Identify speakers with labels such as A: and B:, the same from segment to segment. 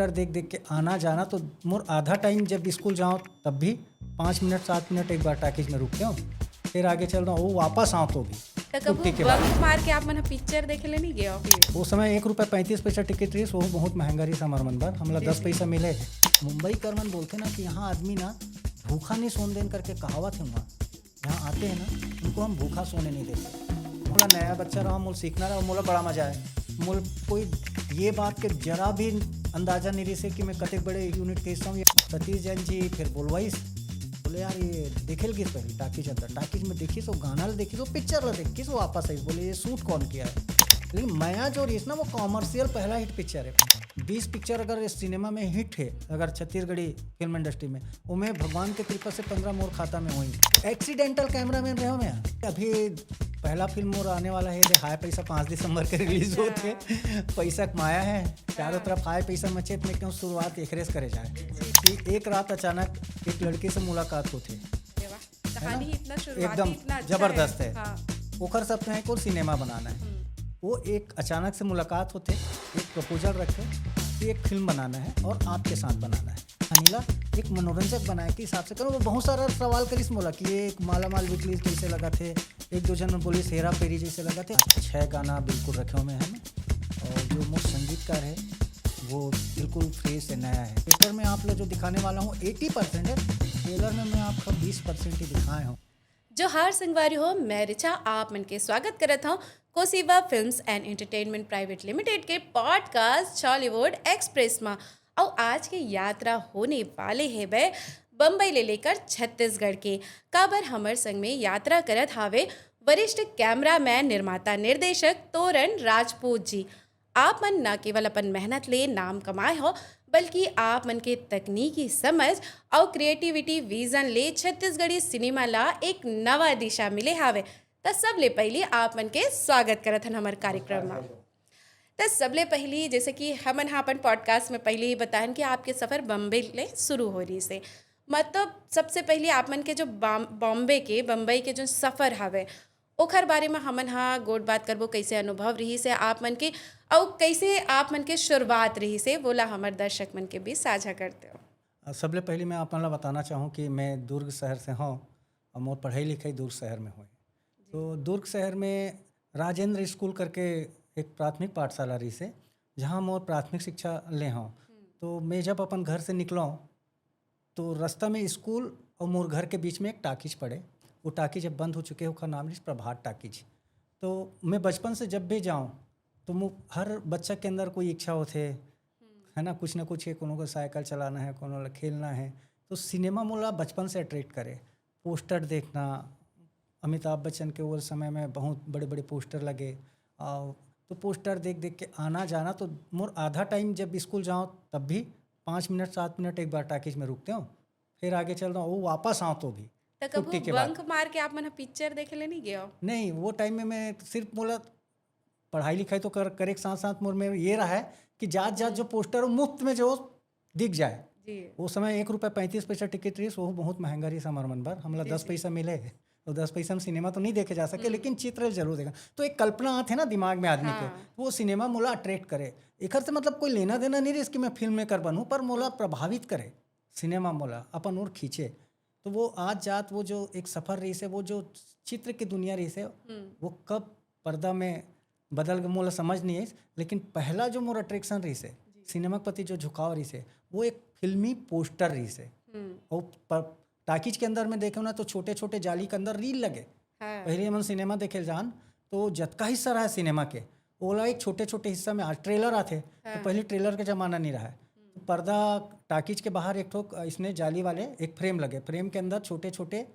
A: Poster देख देख के आना जाना, तो मोर आधा टाइम जब स्कूल जाऊँ तब भी 5 मिनट 7 मिनट एक बार टाकीज में रुकते हो, फिर आगे चल रहा हूँ, वो वापस आओ तो भी
B: तो कबू
A: छुट्टी के बाद।
B: बंक मार के आप मन पिक्चर देखे ले नहीं गए हो फिर?
A: वो समय 1 रुपये 35 पैसा टिकट रही, वो बहुत महंगा रही हमारे मन पर, हमला 10 पैसा मिले। मुंबई कर मन बोलते ना कि यहाँ आदमी ना भूखा नहीं सोने देन करके कहावत है, वहाँ यहाँ आते हैं ना उनको हम भूखा सोने नहीं देते। मोला नया बच्चा रहा, मोल सीखना रहा, मोला बड़ा मजा आए। मोल कोई ये बात के जरा भी अंदाजा नहीं रही से कि मैं कतेक बड़े यूनिट के हिस्सा हूँ। सतीश जैन जी फिर बोलवाइस, बोले यार ये देखे किस पहले टाकीज अंदर, टाकीज में देखी तो गाना देखी तो पिक्चर देखी तो वापस आई, बोले ये शूट कौन किया है। लेकिन माया जो रही ना वो कॉमर्शियल पहला हिट पिक्चर है। 20 पिक्चर अगर सिनेमा में हिट है अगर छत्तीसगढ़ी फिल्म इंडस्ट्री में, उमें भगवान के कृपा से 15 मोर खाता में हुई। एक्सीडेंटल कैमरा मैन रहे हो मैं। अभी पहला फिल्म मोर आने वाला है, हाई पैसा 5 दिसंबर के रिलीज होते, पैसा कमाया है चारों तरफ, हाई पैसा मचे में क्यों शुरुआत एक रेस करे जाए कि एक रात अचानक एक लड़की से मुलाकात होती एकदम जबरदस्त है। ओखर सपना है को सिनेमा बनाना है, वो एक अचानक से मुलाकात होते, एक प्रपोजल रखे कि एक फिल्म बनाना है और आपके साथ बनाना है। अनिला एक मनोरंजक बनाए के हिसाब से करो, वो बहुत सारा सवाल करिस मोला कि ये एक माला माल विकलीस जैसे लगा थे, एक दो जन पुलिस हेरा फेरी जैसे लगा थे। 6 गाना बिल्कुल रखे हुए हैं और जो मोस्ट संगीतकार है वो बिल्कुल फ्रेश है, नया है। थिएटर में आप लोग जो दिखाने वाला हूँ 80% है, ट्रेलर में मैं आपका 20% ही दिखाए हूँ।
B: जो हर संगवारी हो, मैं रिचा आप मन के स्वागत करत हूँ Kosiva films and entertainment private limited के पॉडकास्ट चॉलीवुड एक्सप्रेस में। और आज की यात्रा होने वाले है वे बम्बई ले लेकर छत्तीसगढ़ के काबर हमर संग में यात्रा करत हावे वरिष्ठ कैमरामैन निर्माता निर्देशक तोरण राजपूत जी। आप मन न केवल अपन मेहनत ले नाम कमाए हो, बल्कि आप मन के तकनीकी समझ और क्रिएटिविटी विजन ले छत्तीसगढ़ी सिनेमा ला एक नवा दिशा मिले हावे। तो सबले पहले आप मन के स्वागत करत हन हमारे कार्यक्रम में। तो सबले पहली जैसे कि हमन हाँ अपन पॉडकास्ट में पहले ही बताएं कि आपके सफ़र बम्बई ले शुरू हो रही से, मतलब सबसे पहले आप मन के जो बम्बई के जो सफ़र हवे ओखर बारे में हमन हाँ गोट बात करबो, कैसे अनुभव रही से आप मन के और कैसे आप मन के शुरुआत रही से, बोला हमारे दर्शक मन के बीच साझा करते हो।
A: सबले पहले मैं आप मन बताना चाहूँ कि मैं दुर्ग शहर से हूँ और मोर पढ़ाई लिखाई दुर्ग शहर में हुई। तो दुर्ग शहर में राजेंद्र स्कूल करके एक प्राथमिक पाठशाला रही से, जहाँ मोर प्राथमिक शिक्षा ले हूँ। तो मैं जब अपन घर से निकला तो रास्ता में स्कूल और मोर घर के बीच में एक टाकीज पड़े, वो टाकीज जब बंद हो चुके हैं, उसका नाम है प्रभात टाकीज। तो मैं बचपन से जब भी जाऊँ तो हर बच्चा के अंदर कोई इच्छा होते है ना, कुछ ना कुछ है, कोनो को साइकिल चलाना है, कोनो को खेलना है। तो सिनेमा मोला बचपन से अट्रैक्ट करे, पोस्टर देखना, अमिताभ बच्चन के वो समय में बहुत बड़े बड़े पोस्टर लगे, और तो पोस्टर देख देख के आना जाना, तो मोर आधा टाइम जब स्कूल जाऊँ तब भी 5 मिनट 7 मिनट एक बार टाकीज में रुकते हो, फिर आगे चल रहा हूँ, वो वापस आओ तो भी
B: तो
A: छुट्टी के
B: कबू
A: बाद।
B: बंक मार के आप मन पिक्चर देखे ले नहीं गए हो?
A: नहीं, वो टाइम में मैं सिर्फ मोला पढ़ाई लिखाई तो करे के साथ साथ मोर में ये रहा है कि जात जात जो पोस्टर हो मुफ्त में जो दिख जाए। वो समय 1 रुपये 35 पैसा टिकट रही, वो बहुत महंगा रही हमारे मन पर, हमला 10 पैसा मिले तो 10 पैसा में सिनेमा तो नहीं देखे जा सके, लेकिन चित्र जरूर देखा। तो एक कल्पना आते ना दिमाग में आदमी के, वो सिनेमा मोला अट्रैक्ट करे। एक से मतलब कोई लेना देना नहीं रही कि मैं फिल्म मेकर बनूँ, पर मोला प्रभावित करे सिनेमा, मोला अपन और खींचे। तो वो आज जात वो जो एक सफ़र रही से, वो जो चित्र की दुनिया रही से, वो कब पर्दा में बदल के मोला समझ नहीं है। लेकिन पहला जो मोर अट्रैक्शन रही से, सिनेमा के प्रति जो झुकाव रही से, वो एक फिल्मी पोस्टर रही से। और टाकीज के अंदर में देखे ना तो छोटे छोटे जाली के अंदर रील लगे। पहले हम सिनेमा देखे जान तो जतका हिस्सा रहा है सिनेमा के, ओला एक छोटे छोटे हिस्सा में आज ट्रेलर आते, तो पहले ट्रेलर के जमाना नहीं रहा है। तो पर्दा टाकीज के बाहर एक ठोक इसने जाली वाले एक फ्रेम लगे, फ्रेम के अंदर छोटे छोटे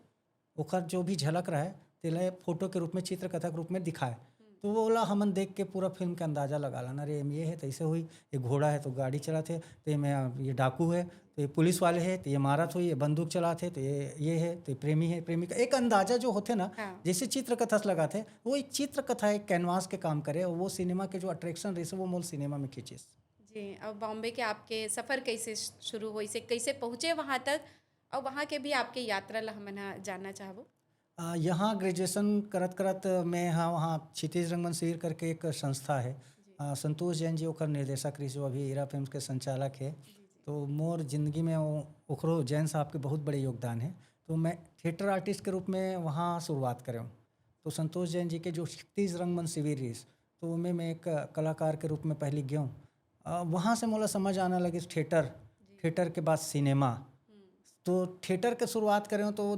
A: ओखर जो भी झलक रहा है तेला फोटो के रूप में, चित्र कथा के रूप में दिखाए। तो वो बोला हमन देख के पूरा फिल्म का अंदाज़ा लगा लाना, अरे ये है तो ऐसे हुई, ये घोड़ा है तो गाड़ी चलाते, तो ये डाकू है, तो ये पुलिस वाले है, तो ये मारत हुई, ये बंदूक चलाते, तो ये है, तो प्रेमी है प्रेमिका। एक अंदाज़ा जो होते ना, जैसे चित्र कथा से लगाते, वो एक चित्र कथा एक कैनवास के काम करे, और वो सिनेमा के जो अट्रैक्शन रही वो मोल सिनेमा में खींचे।
B: जी, अब बॉम्बे के आपके सफ़र कैसे शुरू हुई से, कैसे पहुँचे वहाँ तक, और वहाँ के भी आपके यात्रा ला हमन जानना चाहबो।
A: यहाँ ग्रेजुएशन करत करत मैं वहाँ क्षितिज रंगमंच शिविर करके एक संस्था है, संतोष जैन जी ओकर निर्देशक रही जो अभी हीरा फिल्म्स के संचालक है। तो मोर जिंदगी में ओकरो जैन साहब के बहुत बड़े योगदान है। तो मैं थिएटर आर्टिस्ट के रूप में वहाँ शुरुआत करूँ। तो संतोष जैन जी के जो 36 रंगमंच शिविर रही तो उनमें मैं एक कलाकार के रूप में पहले गया हूँ। वहाँ से मोला समझ आना लगी थिएटर के बाद सिनेमा। तो थिएटर के शुरुआत करें तो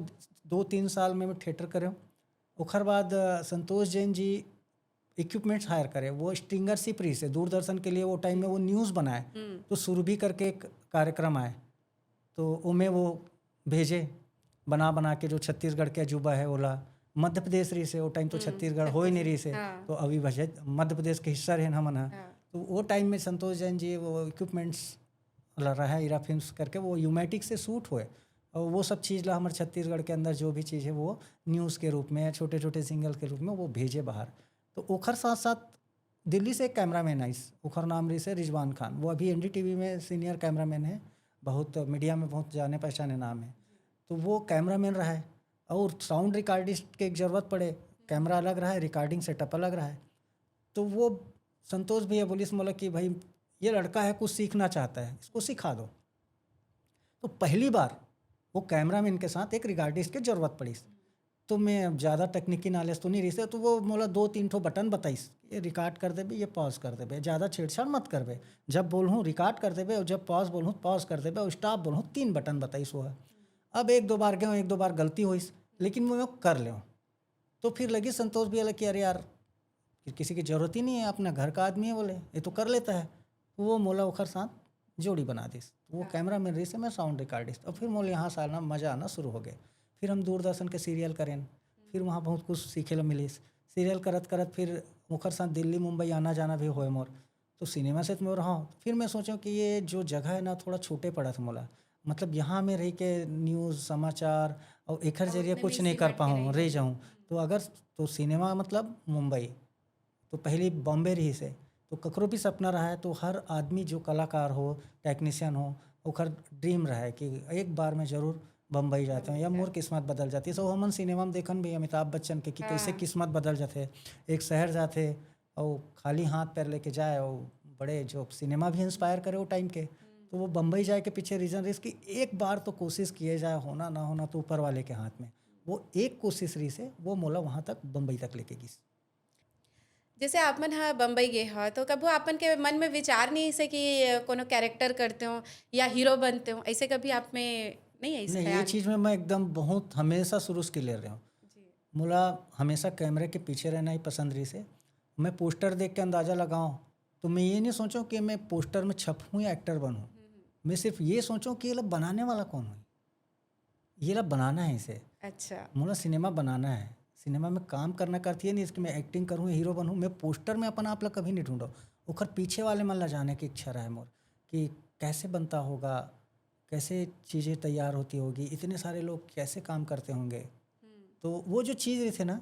A: 2-3 साल में मैं थिएटर करें। ओखर बाद संतोष जैन जी इक्विपमेंट्स हायर करे। वो स्ट्रिंगर शिप रही से दूरदर्शन के लिए वो टाइम में वो न्यूज़ बनाए। तो सुरभि करके एक कार्यक्रम आए तो उनमें वो भेजे बना के जो छत्तीसगढ़ के अजूबा है ओला मध्य प्रदेश रही से वो टाइम तो छत्तीसगढ़ हो ही नहीं रही से। तो अभी वजह मध्य प्रदेश के हिस्सा रहे हम तो वो टाइम में संतोष जैन जी वो इक्विपमेंट्स रहा है हीरा फिल्म्स करके वो यूमेटिक से शूट हुए और वो सब चीज़ ला हमारे छत्तीसगढ़ के अंदर जो भी चीज़ है वो न्यूज़ के रूप में छोटे छोटे सिंगल के रूप में वो भेजे बाहर। तो ओखर साथ साथ दिल्ली से एक कैमरामैन आई ओखर नाम रही से रिजवान खान। वो अभी NDTV में सीनियर कैमरामैन है। बहुत मीडिया में बहुत जाने पहचाने नाम है। तो वो कैमरामैन रहा है और साउंड रिकॉर्डिस्ट की एक ज़रूरत पड़े कैमरा अलग रहा है रिकॉर्डिंग सेटअप अलग रहा है। तो वो संतोष भैया बोली बोला कि भाई ये लड़का है कुछ सीखना चाहता है इसको सिखा दो। तो पहली बार वो कैमरामैन के साथ एक रिकॉर्डिस्ट की ज़रूरत पड़ी। तो मैं ज़्यादा तकनीकी नॉलेज तो नहीं रही से तो वो मोला 2-3 ठो बटन बताइस ये रिकॉर्ड कर देबे ये पॉज कर देबे ज़्यादा छेड़छाड़ मत करबे जब बोलूँ रिकॉर्ड कर देबे और जब पॉज बोलूँ पॉज कर देबे और स्टॉप बोलूँ 3 बटन बताइस वो है। अब 1-2 बार गए 1-2 बार गलती हुई लेकिन मैं कर ले। तो फिर लगी संतोष भैया कि अरे यार किसी की ज़रूरत ही नहीं है अपना घर का आदमी है बोले ये तो कर लेता है। वो मोला ओखर साथ जोड़ी बना दी। वो कैमरा मैन रही से मैं साउंड रिकॉर्डिस्ट और फिर मोल यहाँ से आना मज़ा आना शुरू हो गया। फिर हम दूरदर्शन के सीरियल करें फिर वहाँ बहुत कुछ सीखे ला मिली। सीरियल करत करत फिर ओखर साथ दिल्ली मुंबई आना जाना भी होए मोर। तो सिनेमा से तो मैं रहा हूँ। फिर मैं सोचा कि ये जो जगह है ना थोड़ा छोटे पड़ा था मोला मतलब यहाँ में रह के न्यूज़ समाचार और एकर जरिए कुछ नहीं कर पाऊँ रह जाऊँ। तो अगर तो सिनेमा मतलब मुंबई तो पहली बॉम्बे रही से तो ककरो भी सपना रहा है। तो हर आदमी जो कलाकार हो टेक्नीशियन हो ओखर ड्रीम रहा है कि एक बार मैं ज़रूर बम्बई जाते हैं या मोर किस्मत बदल जाती है। सो हमन सिनेमा में देखन भी अमिताभ बच्चन के कि कैसे किस्मत बदल जाते एक शहर जाते और खाली हाथ पैर लेके जाए और बड़े जो सिनेमा भी इंस्पायर करे वो टाइम के। तो वो बम्बई जाए के पीछे रीज़न रही कि एक बार तो कोशिश किए जाए होना ना होना तो ऊपर वाले के हाथ में। वो एक कोशिश रही से वो मोला वहाँ तक बम्बई तक लेके गई।
B: जैसे आप मन हाँ बम्बई गए हो तो कभी आपन के मन में विचार नहीं ऐसे कि कोनो कैरेक्टर करते हो या हीरो बनते हो ऐसे कभी आप में नहीं है इस
A: नहीं ये
B: ख्याल?
A: चीज़ में मैं एकदम बहुत हमेशा शुरू से ले रहा हूँ। मुला हमेशा कैमरे के पीछे रहना ही पसंद रही से। मैं पोस्टर देख के अंदाज़ा लगाऊं तो मैं ये नहीं सोचूं कि मैं पोस्टर में छपूँ या एक्टर बनूं। मैं सिर्फ ये सोचूं कि ये लब बनाने वाला कौन है ये लब बनाना है इसे।
B: अच्छा
A: मुला सिनेमा बनाना है सिनेमा में काम करना करती है नहीं इसकी मैं एक्टिंग करूँ हीरो बनूँ। मैं पोस्टर में अपन आप ला कभी नहीं ढूंढो ओखर पीछे वाले मन ला जाने की इच्छा रहा है मोर कि कैसे बनता होगा कैसे चीज़ें तैयार होती होगी इतने सारे लोग कैसे काम करते होंगे। तो वो जो चीज़ रही थी ना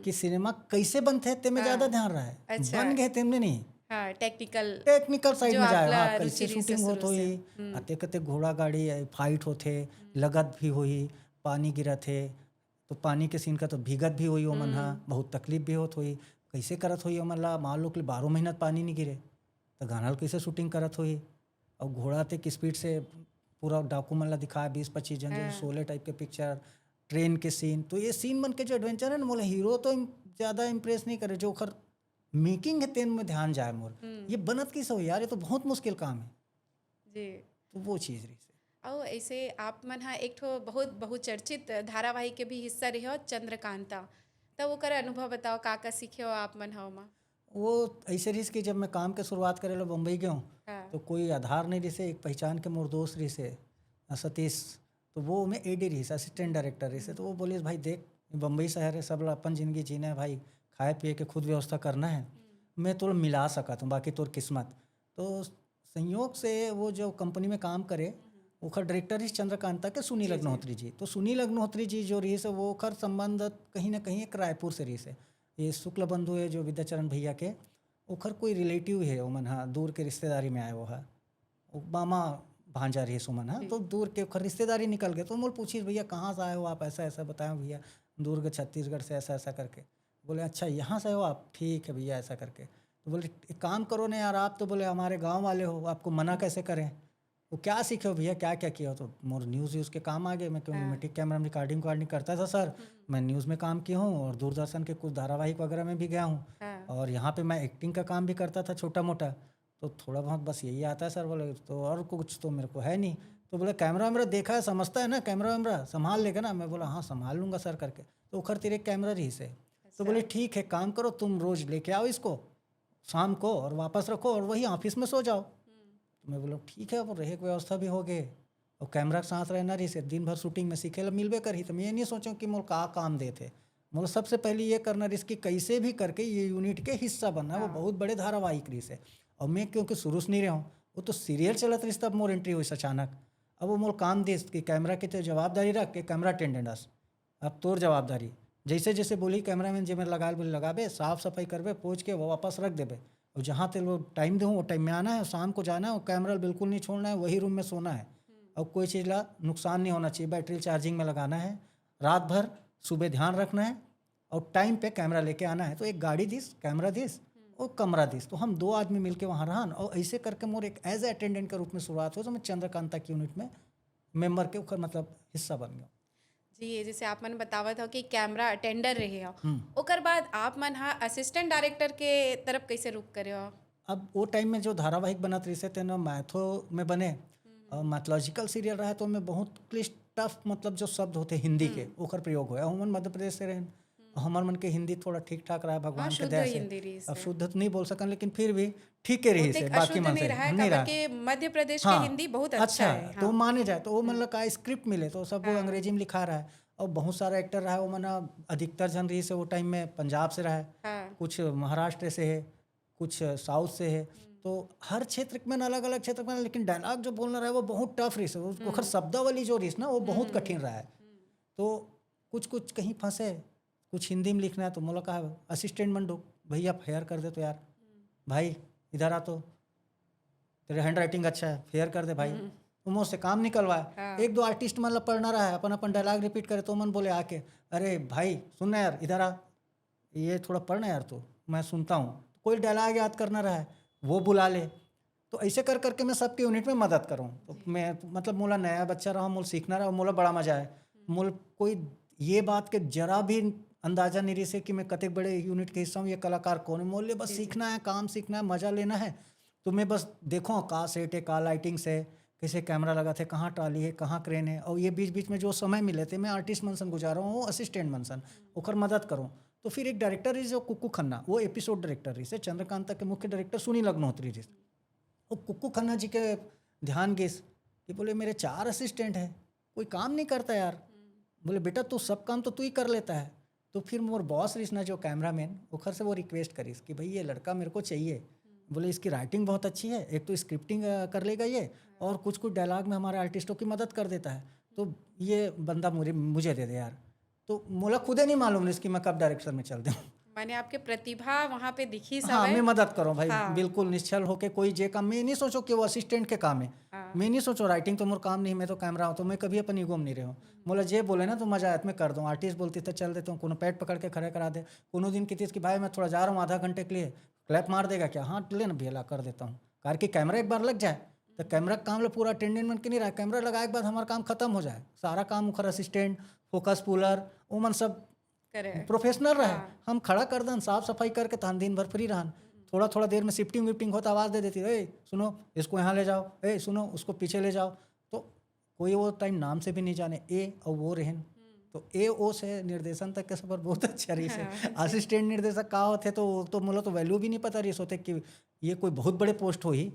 A: कि सिनेमा कैसे बनते हैं ते में ज़्यादा ध्यान रहा है।
B: अच्छा।
A: बन गए तेमने नहीं
B: हाँ
A: टेक्निकल साइड
B: जो
A: में जाए
B: आपला
A: हाँ
B: रुचि
A: कैसे
B: रही से
A: शूटिंग होत
B: शुरू से।
A: हुई आते कते घोड़ा गाड़ी फाइट होते लगत भी हुई पानी गिरत है तो पानी के सीन का तो भीगत भी हुई ओमन हा बहुत तकलीफ भी होत हुई कैसे करत हुई ओमन ला मान लो कि 12 महीना पानी नहीं गिरे तो गाना कैसे शूटिंग करत हुई। और घोड़ा ते की स्पीड से पूरा डॉक्यूमेंट ला दिखाया 20-25 जन जो शोले टाइप के पिक्चर ट्रेन के सीन। तो ये सीन बन के जो एडवेंचर है ना मोला हीरो तो ज़्यादा इम्प्रेस नहीं करे जो खर मेकिंग है तेन में ध्यान जाए मोर ये बनत कैसे हो यार ये तो बहुत मुश्किल काम है।
B: जी
A: तो वो चीज़ रही से।
B: और ऐसे आप मन हाँ एक ठो बहुत बहुचर्चित धारावाहिक के भी हिस्सा रहे हो चंद्रकांता तब ओकर अनुभव बताओ का सीखे हो आप मन हो मा?
A: वो ऐसे रही कि जब मैं काम के शुरुआत करे लो बम्बई गया
B: हाँ
A: तो कोई आधार नहीं रही से एक पहचान के मोर दोस्त रही से सतीश। तो वो मैं AD रही से असिस्टेंट डायरेक्टर रही से। तो वो बोली भाई देख बम्बई शहर है सब ला अपन ज़िंदगी जीना है भाई खाए पिए के खुद व्यवस्था करना है मैं तो मिला सका तुम बाकी तोर किस्मत। तो संयोग से वो जो कंपनी में काम करे ओखर डायरेक्टर ही चंद्रकांता के सुनील अग्निहोत्री जी। तो सुनील अग्निहोत्री जी जो रही से वो ओखर संबंध कहीं ना कहीं एक रायपुर से रही से ये शुक्ल बंधु है जो विद्याचरण भैया के ओखर कोई रिलेटिव है ओमन हाँ दूर के रिश्तेदारी में आए वो है मामा भांजा रही सुमन हाँ। तो दूर के ओखर रिश्तेदारी निकल गए तो मोल पूछी भैया कहाँ से आए हो आप ऐसा ऐसा बताएं भैया दूर के छत्तीसगढ़ से ऐसा ऐसा करके बोले अच्छा यहाँ से हो आप ठीक है भैया ऐसा करके। तो बोले एक काम करो ना यार, आप तो बोले हमारे गांव वाले हो, आपको मना कैसे करें। वो क्या सीखे हो भैया, क्या क्या किया हो। तो मोर न्यूज़ व्यूज़ के काम आ गए। मैं क्यों न्यूमेटिक कैमरा में रिकॉर्डिंग करता था सर। मैं न्यूज़ में काम किया हूँ और दूरदर्शन के कुछ धारावाहिक वगैरह में भी गया हूँ। और यहाँ पे मैं एक्टिंग का काम भी करता था छोटा मोटा। तो थोड़ा बहुत बस यही आता है सर। बोले तो और कुछ तो मेरे को है नहीं। तो बोले कैमरा वैमरा देखा है, समझता है ना, कैमरा वैमरा संभाल लेगा ना। मैं बोला हाँ संभाल लूँगा सर करके। तो उखर तेरे कैमरा रही से। तो बोले ठीक है, काम करो, तुम रोज़ लेके आओ इसको शाम को और वापस रखो और वही ऑफिस में सो जाओ। तो मैं बोला ठीक है, वो रहे व्यवस्था भी हो गए और कैमरा के साथ रहना रही से दिन भर शूटिंग में सीखे ला मिलबे करी। तो मैं ये नहीं सोचूं कि मोल का काम देते। मोल सबसे पहले ये करना रही कि कैसे भी करके ये यूनिट के हिस्सा बनना। वो बहुत बड़े धारावाहिक रही से और मैं क्योंकि शुरू से नहीं रहा हूँ, वो तो सीरियल चलत रही तब मोर एंट्री हुई अचानक। अब वो मोल काम दे कि कैमरा की तो जवाबदारी रख के कैमरा अटेंडेंस अब तोर जवाबदारी। जैसे जैसे बोली कैमरा मैन जे में लगा बोले लगाबे, साफ सफाई करबे, पोंछ के वो वापस रख देबे। और जहाँ तक वो टाइम दूँ वो टाइम में आना है, शाम को जाना है और कैमरा बिल्कुल नहीं छोड़ना है, वही रूम में सोना है। और कोई चीज़ ला नुकसान नहीं होना चाहिए, बैटरी चार्जिंग में लगाना है, रात भर सुबह ध्यान रखना है और टाइम पे कैमरा लेके आना है। तो एक गाड़ी दिस, कैमरा दिस और कमरा दिस। तो हम 2 आदमी मिलके वहाँ रहन और ऐसे करके मोर एक एज ए अटेंडेंट के रूप में शुरुआत हो। तो मैं चंद्रकांता की यूनिट में मेंबर के ऊपर मतलब हिस्सा बन गया।
B: जी, जैसे आप मन बतावा था कि कैमरा अटेंडर रहे हो, ओकर बाद आप मन हाँ असिस्टेंट डायरेक्टर के तरफ कैसे रुख करे हो?
A: अब वो टाइम में जो धारावाहिक बनत रही थे ना, मैथो में बने और मैथोलॉजिकल सीरियल रहा तो मैं बहुत क्लिष्ट टफ मतलब जो शब्द होते हिंदी के ओकर प्रयोग हुआ। हम मध्य प्रदेश से रहे, हमार मन के हिंदी थोड़ा ठीक ठाक रहा भगवान के दया से। अब शुद्ध तो नहीं बोल सकन लेकिन फिर भी ठीक है रही से बाकी मन से
B: नहीं रहा कि मध्य प्रदेश के हिंदी बहुत अच्छा है।
A: तो माने जाए तो वो मतलब का स्क्रिप्ट मिले तो सब वो अंग्रेजी में लिखा रहा है। और बहुत सारा एक्टर रहा है वो मना अधिकतर जन रही से वो टाइम में पंजाब से रहा है, कुछ महाराष्ट्र से है, कुछ साउथ से है। तो हर क्षेत्र में अलग अलग क्षेत्र में, लेकिन डायलॉग जो बोलना रहा है वो बहुत टफ रही है। उसको शब्दावली जो रही ना वो बहुत कठिन रहा है। तो कुछ कुछ कहीं फंसे, कुछ हिंदी में लिखना है तो मोला कहा असिस्टेंट मंडो भैया फेयर कर दे। तो यार भाई इधर आ, तो तेरे हैंड राइटिंग अच्छा है, फेयर कर दे भाई। तो मुझसे काम निकलवाया। एक दो आर्टिस्ट मतलब पढ़ना रहा है, अपन अपन डायलॉग रिपीट करे तो मन बोले आके अरे भाई सुनना यार, इधर आ, ये थोड़ा पढ़ना यार, तो मैं सुनता हूँ। कोई डायलॉग याद करना रहा है वो बुला ले। तो ऐसे कर करके मैं सबके यूनिट में मदद करूँ। तो मैं मतलब मोला नया बच्चा रहा, मोल सीखना रहा, मोला बड़ा मजा है। मोल कोई ये बात के जरा भी अंदाजा नहीं रही से कि मैं कतक बड़े यूनिट के हिस्सा हूँ, ये कलाकार कौन है। मोल बस सीखना है, काम सीखना है, मजा लेना है। तो मैं बस देखो का सेट है, का लाइटिंग से, कैसे कैमरा लगा थे, कहाँ ट्राली है, कहाँ क्रेन है। और ये बीच बीच में जो समय मिले थे मैं आर्टिस्ट मनसन गुजारा हूँ, वो असिस्टेंट मनसन ओकर मदद करूँ। तो फिर एक डायरेक्टर रही जो कुक्कू खन्ना, वो एपिसोड डायरेक्टर रही से। चंद्रकांता के मुख्य डायरेक्टर सुनील अग्निहोत्री रही। वो कुक्कू खन्ना जी के ध्यान गेस कि बोले मेरे 4 असिस्टेंट हैं, कोई काम नहीं करता यार। बोले बेटा तू सब काम तो तू ही कर लेता है। तो फिर मोर बॉस रिश्ना जो कैमरा मैन ओखर से वो रिक्वेस्ट करीस कि भाई ये लड़का मेरे को चाहिए। बोले इसकी राइटिंग बहुत अच्छी है, एक तो स्क्रिप्टिंग कर लेगा ये और कुछ कुछ डायलॉग में हमारे आर्टिस्टों की मदद कर देता है। तो ये बंदा मुझे दे दे यार। तो मोला खुदे नहीं मालूम इसकी मैं कब डायरेक्शन में चल दूँ।
B: माने आपके प्रतिभा वहाँ पे दिखी सब
A: हाँ
B: है।
A: मैं मदद करूँ भाई। बिल्कुल निश्चल होके कोई जे काम मैं नहीं सोचो कि वो असिस्टेंट के काम है। मैं नहीं सोचो राइटिंग तो मोर काम नहीं, मैं तो कैमरा हूँ। तो मैं कभी अपन ईगो में नहीं रहा हूँ। मोला जे बोले ना तो मजा आया मैं कर दूँ। आर्टिस्ट बोलती तो चल देता हूँ, कोनो पैड पकड़ के खड़े करा दे। कोनो दिन की कि भाई मैं थोड़ा जा रहा हूँ आधा घंटे के लिए, क्लैप मार देगा क्या? हाँ ले ना भैया कर देता हूँ। कार की कैमरा एक बार लग जाए तो कैमरा का काम पूरा अटेंडेंट के नहीं रहा। कैमरा लगाए के बाद हमारा काम खत्म हो जाए, सारा काम उखर असिस्टेंट, फोकस पुलर ओमन सब प्रोफेशनल रहे। हम खड़ा कर दन, साफ सफाई करके तान दिन भर फ्री रहन। थोड़ा थोड़ा देर में शिफ्टिंग विफ्टिंग होता आवाज़ दे देती, ए सुनो इसको यहाँ ले जाओ, ए सुनो उसको पीछे ले जाओ। तो कोई वो टाइम नाम से भी नहीं जाने ए और वो रहन। तो ए ओ से निर्देशन तक के सफर बहुत अच्छा रही है। असिस्टेंट निर्देशक का होते तो मुझे तो वैल्यू भी नहीं पता रही सोते कि ये कोई बहुत बड़े पोस्ट हो ही।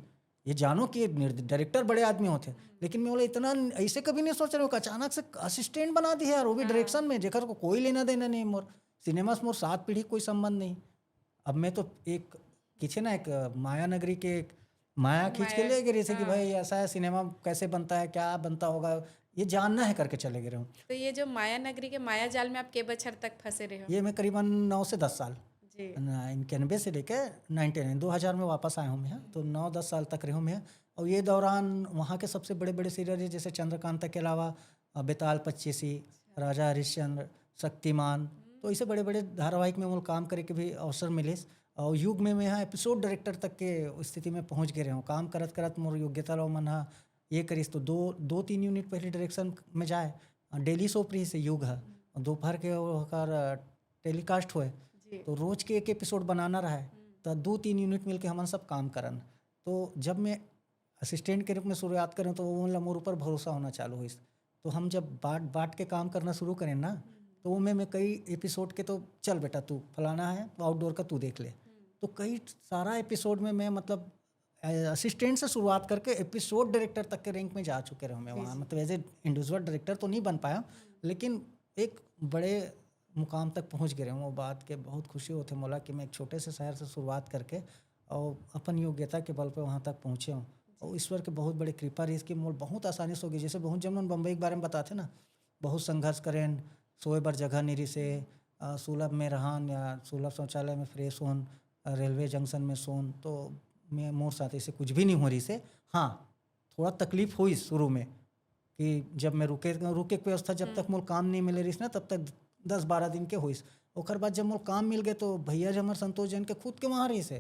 A: ये जानो कि डायरेक्टर बड़े आदमी होते, लेकिन मैं बोला इतना ऐसे कभी नहीं सोच रहा हूँ। अचानक से असिस्टेंट बना दी है यार, वो भी डायरेक्शन में, जेकर को कोई लेना देना नहीं। मोर सिनेमा से मोर 7 पीढ़ी कोई संबंध नहीं। अब मैं तो एक खींचे ना एक माया नगरी के एक माया खींच के ले गए रही कि भाई ऐसा है सिनेमा कैसे बनता है, क्या बनता होगा, ये जानना है करके चले गए हूँ।
B: तो ये जो माया नगरी के माया जाल में आप के बछर तक फंसे रहे हो?
A: ये मैं करीबन 9 से 10 साल 91 से लेके 99 2000 में वापस आया हूँ मैं। तो 9-10 साल तक रहा हूँ मैं। और ये दौरान वहाँ के सबसे बड़े बड़े सीरियल जैसे चंद्रकांता के अलावा बेताल 25, राजा हरिश्चंद्र, शक्तिमान, तो ऐसे बड़े बड़े धारावाहिक में मुझे काम करे के भी अवसर मिले। और युग में मैं यहाँ एपिसोड डायरेक्टर तक के स्थिति में पहुँच गए रहे हूँ। काम करत करत मोर योग्यता रहो मन हाँ ये करीस तो 2-3 यूनिट पहले डायरेक्शन में जाए। डेली शो प्री से युग है दोपहर के ओकर टेलीकास्ट होए तो रोज के एक एपिसोड बनाना रहा है तो 2-3 यूनिट मिलके हमन सब काम करन। तो जब मैं असिस्टेंट के रूप में शुरुआत करें तो वो मोर ऊपर भरोसा होना चालू हुई। तो हम जब बाट के काम करना शुरू करें ना तो वो मैं कई एपिसोड के तो चल बेटा तू फलाना है तो आउटडोर का तू देख ले। तो कई सारा एपिसोड में मैं मतलब असिस्टेंट से शुरुआत करके एपिसोड डायरेक्टर तक के रैंक में जा चुके रहे मैं वहाँ। मतलब एज ए इंडिविजुअल डायरेक्टर तो नहीं बन पाया लेकिन एक बड़े मुकाम तक पहुँच गए वो बात के बहुत खुशी होते मोला कि मैं एक छोटे से शहर से शुरुआत करके और अपन योग्यता के बल पे वहाँ तक पहुँचे हूँ। और ईश्वर के बहुत बड़ी कृपा रही इसकी मोल बहुत आसानी से होगी। जैसे बहुत जब हम बम्बई के बारे में बताते ना बहुत संघर्ष करें सोए बर जगह नहीं से सुलभ में रहन या सुलभ शौचालय में फ्रेश होन रेलवे जंक्शन में सोन तो मैं मोर साथ ऐसे कुछ भी नहीं हो रही से। हाँ थोड़ा तकलीफ हुई शुरू में कि जब मैं रुके के व्यवस्था जब तक मोल काम नहीं मिले रही ना तब तक 10-12 दिन के हुई। ओकर बाद जब मोल काम मिल गए तो भैया जी हमारे संतोष जैन के खुद के वहाँ रही से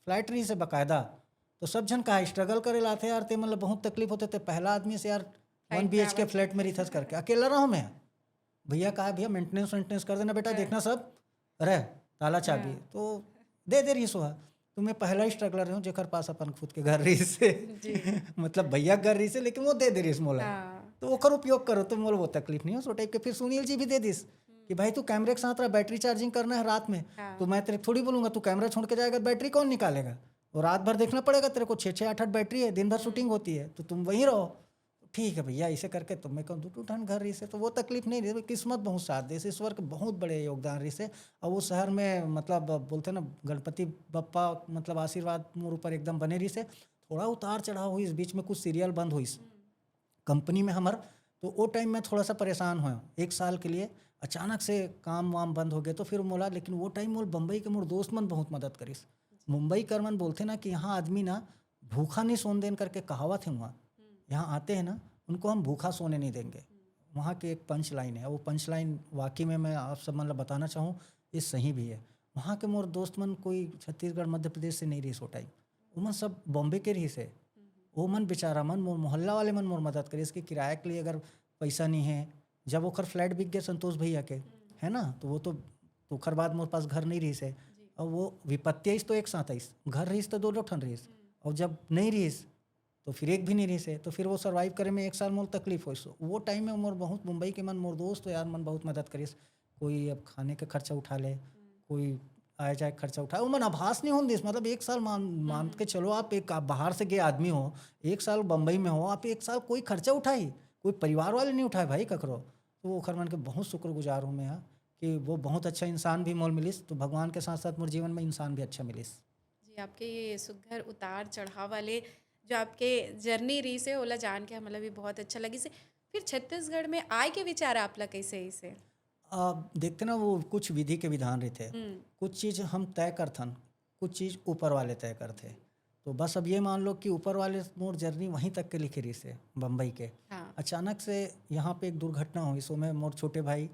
A: फ्लाइट रही से बाकायदा। तो सब जन कहा स्ट्रगल करे लाते यार ते मतलब बहुत तकलीफ होते थे। पहला आदमी से यार 1 BHK फ्लैट में रिथस करके अकेला रहा मैं। भैया कहा भैया मेंटेनेंस कर देना बेटा देखना सब रह ताला चाबी तो दे रही सुहा। तो मैं पहला ही स्ट्रगलर रही हूँ जेकर पास अपन खुद के घर रही से मतलब भैया घर रही से लेकिन वो दे रही मोला तो ओकर उपयोग करो तो मोल वो तकलीफ नहीं हो सो टाइप के। फिर सुनील जी भी दे दिस कि भाई तू कैमरे के साथ रहा बैटरी चार्जिंग करना है रात में तो मैं तेरे थोड़ी बोलूँगा तू कैमरा छोड़ के जाएगा बैटरी कौन निकालेगा और रात भर देखना पड़ेगा तेरे को 6-8 बैटरी है दिन भर शूटिंग होती है तो तुम वहीं रहो। ठीक है भैया ऐसे करके तो मैं कहूँ 2 टन घर रही से तो वो तकलीफ नहीं रही। किस्मत बहुत साथ दे ईश्वर के बहुत बड़े योगदान रही से। और वो शहर में मतलब बोलते ना गणपति बप्पा मतलब आशीर्वाद मोर ऊपर एकदम बने रही से। थोड़ा उतार चढ़ाव हुई इस बीच में कुछ सीरियल बंद हुई कंपनी में हमार तो वो टाइम में थोड़ा सा परेशान हुआ 1 साल के लिए। अचानक से काम वाम बंद हो गए तो फिर मोला लेकिन वो टाइम मोल बम्बई के मोर दोस्त मन बहुत मदद करीस। मुंबई कर मन बोलते ना कि यहाँ आदमी ना भूखा नहीं सोन देन करके कहावत है वहाँ यहाँ आते हैं ना उनको हम भूखा सोने नहीं देंगे। वहाँ की एक पंच लाइन है वो पंच लाइन वाकई में मैं आप सब मतलब बताना चाहूँ ये सही भी है। वहाँ के मोर दोस्त मन कोई छत्तीसगढ़ मध्य प्रदेश से नहीं रही सो टाइम वो मन सब बॉम्बे के रही से। वो मन बेचारा मन मोर मोहल्ला वाले मन मोर मदद करे इसके किराए के लिए अगर पैसा नहीं है। जब ओखर फ्लैट बिक गया संतोष भैया के है ना तो वो तो ओखर बाद मोर पास घर नहीं रही से। और वो विपत्ति आईस तो एक साथ आईस घर रहीस तो 2 ठन रहीस और जब नहीं रहीस तो फिर एक भी नहीं रही से। तो फिर वो सर्वाइव करे में 1 साल मोर तकलीफ हो वो टाइम में मोर बहुत मुंबई के मन मोर दोस्त तो यार मन बहुत मदद करीस। कोई अब खाने का खर्चा उठा ले कोई आए जाए खर्चा उठाए वो मन आभास नहीं होने दिस। मतलब 1 साल मान के चलो आप बाहर से गए आदमी हो 1 साल बम्बई में हो आप 1 साल कोई खर्चा उठाई कोई परिवार वाले नहीं उठाए भाई ककरो। तो वो खर मन के बहुत शुक्रगुजार हूँ मैं यहाँ कि वो बहुत अच्छा इंसान भी मोल मिलिस। तो भगवान के साथ साथ मोर जीवन में इंसान भी अच्छा मिलिस।
B: जी आपके ये सुघर उतार चढ़ाव वाले जो आपके जर्नी रही से ओला जान के मतलब भी बहुत अच्छा लगी से। फिर छत्तीसगढ़ में आए के विचार आपला कैसे इसे
A: देखते ना वो कुछ विधि के विधान रहते कुछ चीज़ हम तय करथन कुछ चीज़ ऊपर वाले तय करते। तो बस अब ये मान लो कि ऊपर वाले मोर जर्नी वहीं तक के लिखे रही से बम्बई के।
B: हाँ।
A: अचानक से यहाँ पे एक दुर्घटना हुई सो मैं मोर छोटे भाई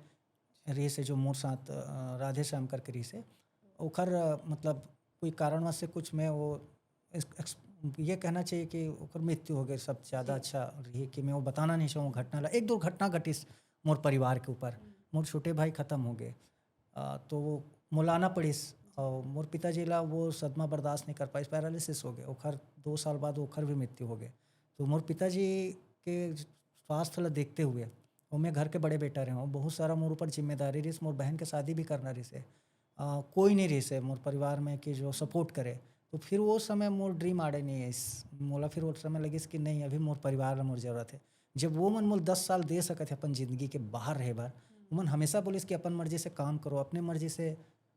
A: रही से जो मोर साथ राधे श्याम करके रही से ओखर मतलब कोई कारणवश से कुछ मैं वो ये कहना चाहिए कि ओकर मृत्यु हो गई सब ज़्यादा अच्छा रही कि मैं वो बताना नहीं चाहूँ घटना एक दुर्घटना घटिस मोर परिवार के ऊपर मोर छोटे भाई ख़त्म हो गए। तो वो मोलाना पड़िस और मोर पिताजी ला वो सदमा बर्दाश्त नहीं कर पाई पैरालिसिस हो गए ओखर 2 साल बाद ओखर भी मृत्यु हो गए। तो मोर पिताजी के स्वास्थ्य ला देखते हुए और मैं घर के बड़े बेटा रहे हूँ बहुत सारा मोर ऊपर जिम्मेदारी रही मोर बहन के शादी भी करना रही से कोई नहीं रही से मोर परिवार में कि जो सपोर्ट करे। तो फिर वो समय मोर ड्रीम आड़े नहीं है इस मोला फिर वो समय लगी कि नहीं अभी मोर परिवार ला मोर जरूरत है। जब वो मन मोल 10 साल दे सकते अपन ज़िंदगी के बाहर रहे बार मन हमेशा बोलिस कि अपन मर्जी से काम करो अपने मर्जी से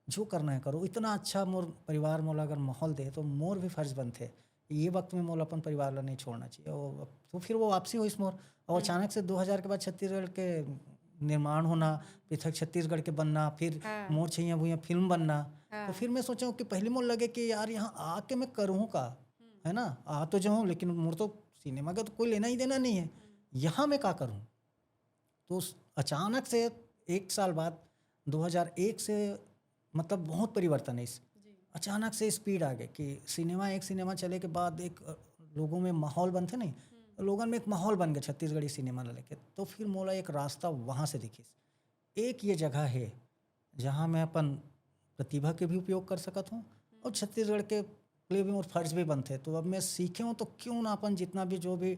A: जो करना है करो। इतना अच्छा मोर परिवार मोला अगर माहौल दे तो मोर भी फर्ज बनते ये वक्त में मोल अपन परिवार ला नहीं छोड़ना चाहिए। और तो फिर वो वापसी हुई मोर और अचानक से 2000 के बाद छत्तीसगढ़ के निर्माण होना पृथक छत्तीसगढ़ के बनना फिर मोर छैया भूया फिल्म बनना। तो फिर मैं सोचा कि पहले मोर लगे कि यार यहाँ आके मैं करूँ का है ना आ तो जाऊँ लेकिन मोर तो सिनेमा का तो कोई लेना ही देना नहीं है यहाँ मैं क्या करूँ। तो अचानक से 1 साल बाद 2001 से मतलब बहुत परिवर्तन है इस अचानक से स्पीड आ गई कि एक सिनेमा चले के बाद एक लोगों में माहौल बनते नहीं, लोगों में एक माहौल बन गया छत्तीसगढ़ी सिनेमा लेके। तो फिर मोला एक रास्ता वहाँ से दिखी, एक ये जगह है जहाँ मैं अपन प्रतिभा के भी उपयोग कर सकता हूँ और छत्तीसगढ़ के लिए भी मोर फर्ज भी बनते। तो अब मैं सीखे हूँ तो क्यों ना अपन जितना भी जो भी